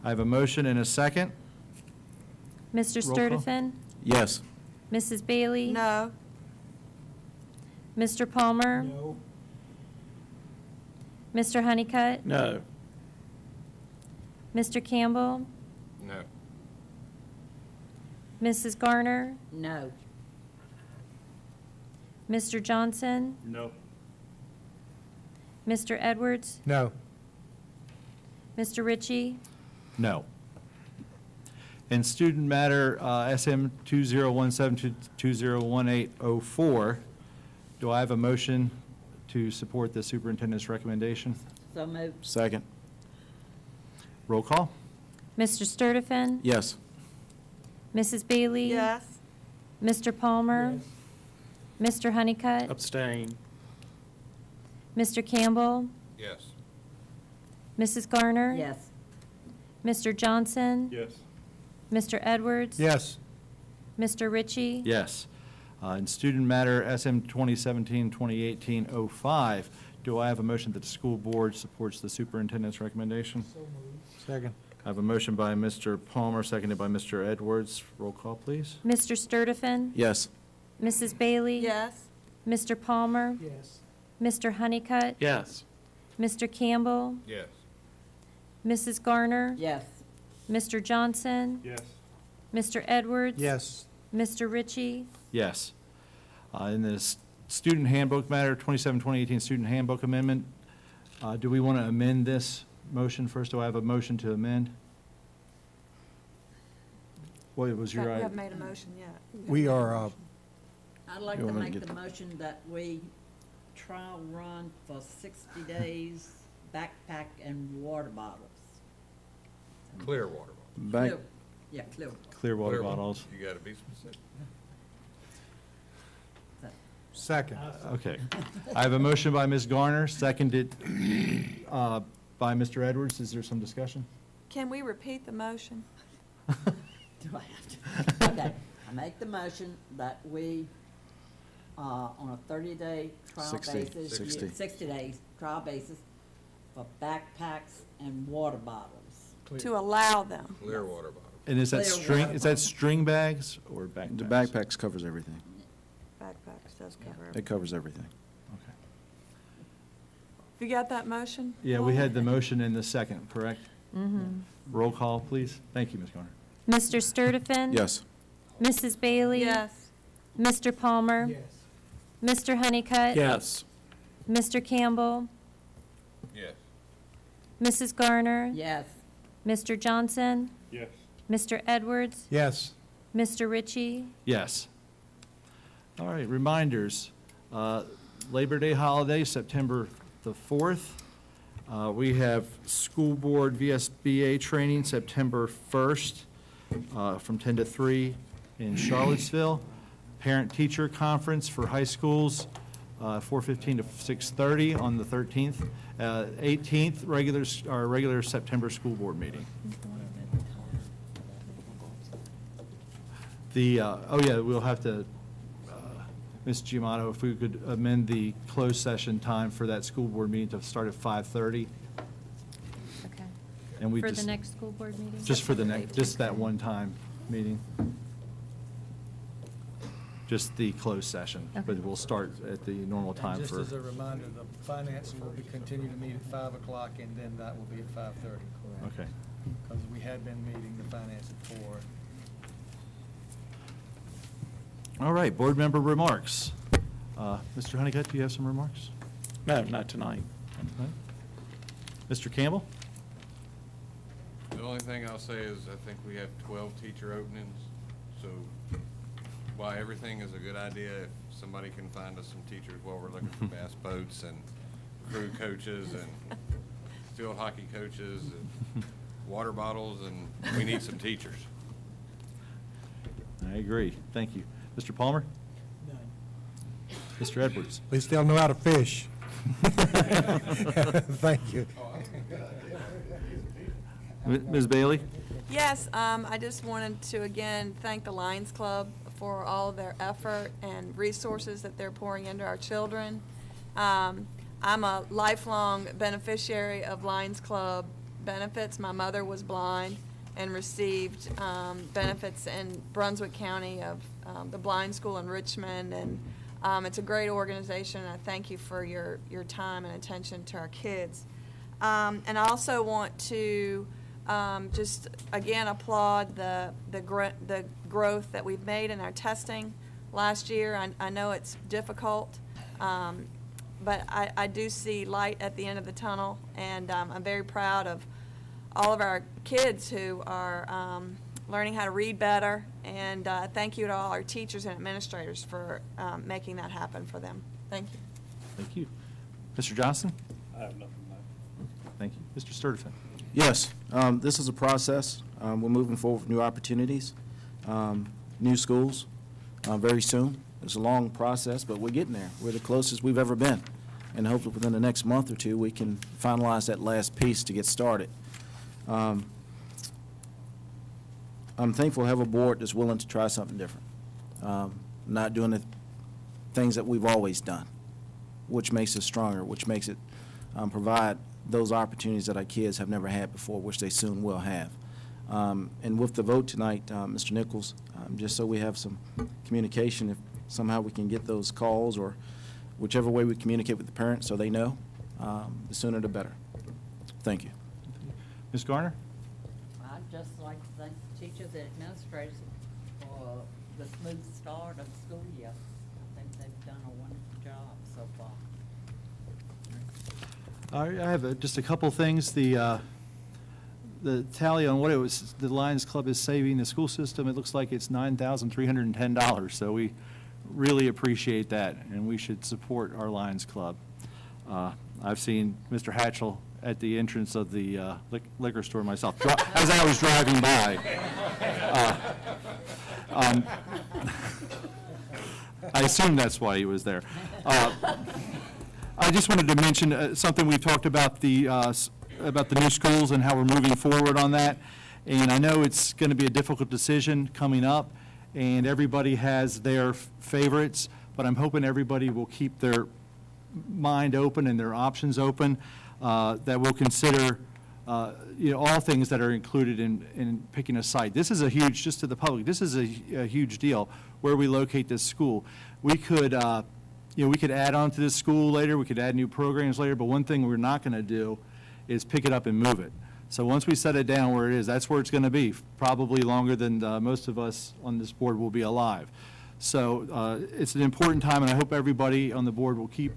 Speaker 1: I have a motion and a second.
Speaker 20: Mr.
Speaker 1: Roll call.
Speaker 20: Sturtevant?
Speaker 17: Yes.
Speaker 20: Mrs. Bailey?
Speaker 10: No.
Speaker 20: Mr. Palmer?
Speaker 12: No.
Speaker 20: Mr. Honeycutt?
Speaker 3: No.
Speaker 20: Mr. Campbell?
Speaker 14: No.
Speaker 20: Mrs. Garner?
Speaker 18: No.
Speaker 20: Mr. Johnson?
Speaker 6: No.
Speaker 20: Mr. Edwards?
Speaker 15: No.
Speaker 20: Mr. Ritchie?
Speaker 1: No. In student matter, SM 2017 to 2018-04, do I have a motion to support the superintendent's recommendation?
Speaker 18: So moved.
Speaker 17: Second.
Speaker 1: Roll call?
Speaker 20: Mr. Sturtevant?
Speaker 17: Yes.
Speaker 20: Mrs. Bailey?
Speaker 10: Yes.
Speaker 20: Mr. Palmer?
Speaker 12: Yes.
Speaker 20: Mr. Honeycutt?
Speaker 3: Abstain.
Speaker 20: Mr. Campbell?
Speaker 14: Yes.
Speaker 20: Mrs. Garner?
Speaker 18: Yes.
Speaker 20: Mr. Johnson?
Speaker 6: Yes.
Speaker 20: Mr. Edwards?
Speaker 15: Yes.
Speaker 20: Mr. Ritchie?
Speaker 1: Yes. In student matter, SM 2017-2018-05, do I have a motion that the school board supports the superintendent's recommendation?
Speaker 12: So moved.
Speaker 15: Second.
Speaker 1: I have a motion by Mr. Palmer, seconded by Mr. Edwards. Roll call, please.
Speaker 20: Mr. Sturtevant?
Speaker 17: Yes.
Speaker 20: Mrs. Bailey?
Speaker 10: Yes.
Speaker 20: Mr. Palmer?
Speaker 12: Yes.
Speaker 20: Mr. Honeycutt?
Speaker 3: Yes.
Speaker 20: Mr. Campbell?
Speaker 14: Yes.
Speaker 20: Mrs. Garner?
Speaker 18: Yes.
Speaker 20: Mr. Johnson?
Speaker 6: Yes.
Speaker 20: Mr. Edwards?
Speaker 15: Yes.
Speaker 20: Mr. Ritchie?
Speaker 1: Yes. In this student handbook matter, 2018 student handbook amendment, do we want to amend this motion first? Do I have a motion to amend? What was
Speaker 10: We
Speaker 1: your,
Speaker 10: haven't made a motion yet.
Speaker 15: We are,
Speaker 18: I'd like
Speaker 17: You
Speaker 18: to
Speaker 17: want me to
Speaker 18: make
Speaker 17: get
Speaker 18: the motion that we trial run for 60 days backpack and water bottles.
Speaker 14: Clear water bottle.
Speaker 17: Back.
Speaker 18: Clear- Yeah, clear.
Speaker 1: clear water
Speaker 14: Clear one.
Speaker 1: bottles?
Speaker 14: You gotta be specific.
Speaker 15: second.
Speaker 1: Okay. I have a motion by Ms. Garner, seconded by Mr. Edwards. Is there some discussion?
Speaker 10: Can we repeat the motion?
Speaker 18: Do I have to? Okay, I make the motion that we, on a 30-day trial
Speaker 17: 60,
Speaker 18: basis.
Speaker 17: 60.
Speaker 18: 60 days trial basis for backpacks and water bottles.
Speaker 10: To allow them.
Speaker 14: Clear water bottle.
Speaker 1: And is that
Speaker 18: Clear
Speaker 1: string,
Speaker 18: water
Speaker 1: is that string bags or backpacks?
Speaker 17: The backpacks covers everything.
Speaker 10: Backpacks does cover
Speaker 17: It covers everything.
Speaker 1: Okay.
Speaker 10: You got that motion?
Speaker 1: Yeah, we had the motion in the second, correct?
Speaker 20: Mhm.
Speaker 1: Roll call, please. Thank you, Ms. Garner.
Speaker 20: Mr. Sturtevant?
Speaker 17: Yes.
Speaker 20: Mrs. Bailey?
Speaker 10: Yes.
Speaker 20: Mr. Palmer? Mr. Honeycutt?
Speaker 3: Yes.
Speaker 20: Mr. Campbell?
Speaker 14: Yes.
Speaker 20: Mrs. Garner?
Speaker 18: Yes.
Speaker 20: Mr. Johnson?
Speaker 6: Yes.
Speaker 20: Mr. Edwards?
Speaker 15: Yes.
Speaker 20: Mr. Ritchie?
Speaker 1: Yes. All right, reminders. Labor Day holiday, September the 4th. We have school board VSBA training September 1st from 10 to 3 in Charlottesville. Parent-teacher conference for high schools, 4:15 to 6:30 on the 13th. 18th, our regular September school board meeting. Oh yeah, we'll have to, Ms. Giamato, if we could amend the closed session time for that school board meeting to start at 5:30.
Speaker 20: Okay.
Speaker 1: And we
Speaker 20: For the
Speaker 1: just,
Speaker 20: next school board meeting?
Speaker 1: just for the next, just that one time meeting. Just the closed session,
Speaker 20: Okay.
Speaker 1: but we'll start at the normal
Speaker 2: And
Speaker 1: time
Speaker 2: just
Speaker 1: for.
Speaker 2: as a reminder, the finance will be continue to meet at 5 o'clock, and then that will be at 5:30.
Speaker 1: Okay.
Speaker 2: Because we had been meeting the finance at 4.
Speaker 1: All right, board member remarks. Mr. Honeycutt, do you have some remarks?
Speaker 3: No, not tonight.
Speaker 1: Mr. Campbell?
Speaker 14: The only thing I'll say is I think we have 12 teacher openings, so while everything is a good idea, if somebody can find us some teachers while we're looking for bass boats and crew coaches and field hockey coaches and water bottles, and we need some teachers.
Speaker 1: I agree. Thank you. Mr. Palmer? Mr. Edwards?
Speaker 15: We still know how to fish. Thank you.
Speaker 1: Ms. Bailey?
Speaker 10: Yes, I just wanted to again thank the Lions Club for all their effort and resources that they're pouring into our children. I'm a lifelong beneficiary of Lions Club benefits. My mother was blind and received benefits in Brunswick County of the Blind School in Richmond, and it's a great organization, and I thank you for your time and attention to our kids. And I also want to just again applaud the growth that we've made in our testing last year. I know it's difficult, but I do see light at the end of the tunnel, and I'm very proud of all of our kids who are learning how to read better, and thank you to all our teachers and administrators for making that happen for them. Thank you.
Speaker 1: Thank you. Mr. Johnson?
Speaker 6: I have nothing.
Speaker 1: Thank you. Mr. Sturtevant?
Speaker 17: Yes, this is a process. We're moving forward with new opportunities, new schools, very soon. It's a long process, but we're getting there. We're the closest we've ever been. And hopefully within the next month or two, we can finalize that last piece to get started. I'm thankful to have a board that's willing to try something different. Not doing the things that we've always done, which makes us stronger, which makes it provide those opportunities that our kids have never had before, which they soon will have. And with the vote tonight, Mr. Nichols, just so we have some communication, if somehow we can get those calls or whichever way we communicate with the parents so they know, the sooner the better. Thank you.
Speaker 1: Ms. Garner?
Speaker 18: I'd just like to thank the teachers and administrators for the smooth start of the school year. I think they've done a wonderful job so far.
Speaker 1: I have just a couple things. The tally on what it was, the Lions Club is saving the school system, it looks like it's $9,310. So we really appreciate that, and we should support our Lions Club. I've seen Mr. Hatchell at the entrance of the liquor store myself, as I was driving by. I assume that's why he was there. I just wanted to mention something we talked about the new schools and how we're moving forward on that. And I know it's going to be a difficult decision coming up, and everybody has their favorites, but I'm hoping everybody will keep their mind open and their options open, that will consider all things that are included in picking a site. This is a huge, just to the public, this is a huge deal, where we locate this school. We could, we could add on to this school later, we could add new programs later, but one thing we're not going to do is pick it up and move it. So once we set it down where it is, that's where it's going to be, probably longer than most of us on this board will be alive. So it's an important time, and I hope everybody on the board will keep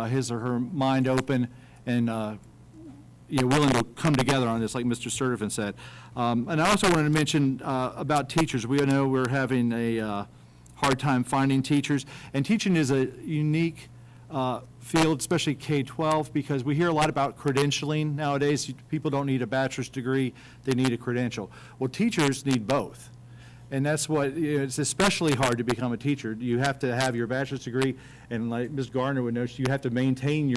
Speaker 1: his or her mind open and willing to come together on this, like Mr. Sturtevant said. And I also wanted to mention about teachers. We know we're having a hard time finding teachers, and teaching is a unique field, especially K-12, because we hear a lot about credentialing nowadays. People don't need a bachelor's degree, they need a credential. Well, teachers need both. And that's what, it's especially hard to become a teacher. You have to have your bachelor's degree, and like Ms. Gardner would know, you have to maintain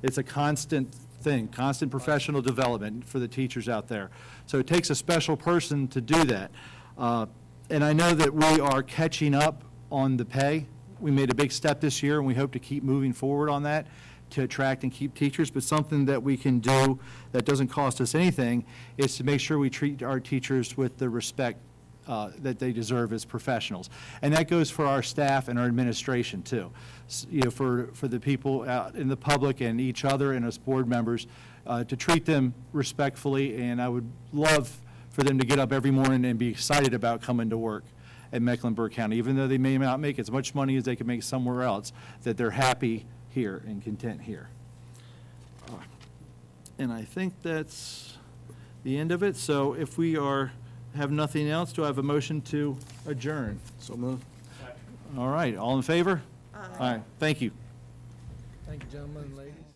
Speaker 1: it's a constant thing, constant professional development for the teachers out there. So it takes a special person to do that. And I know that we are catching up on the pay. We made a big step this year, and we hope to keep moving forward on that to attract and keep teachers. But something that we can do that doesn't cost us anything is to make sure we treat our teachers with the respect that they deserve as professionals. And that goes for our staff and our administration too. For the people out in the public and each other and us board members, to treat them respectfully. And I would love for them to get up every morning and be excited about coming to work at Mecklenburg County, even though they may not make as much money as they could make somewhere else, that they're happy here and content here. And I think that's the end of it. So if we have nothing else, do I have a motion to adjourn?
Speaker 17: So moved.
Speaker 1: All right, all in favor? Aye. All right, thank you.
Speaker 2: Thank you, gentlemen and ladies.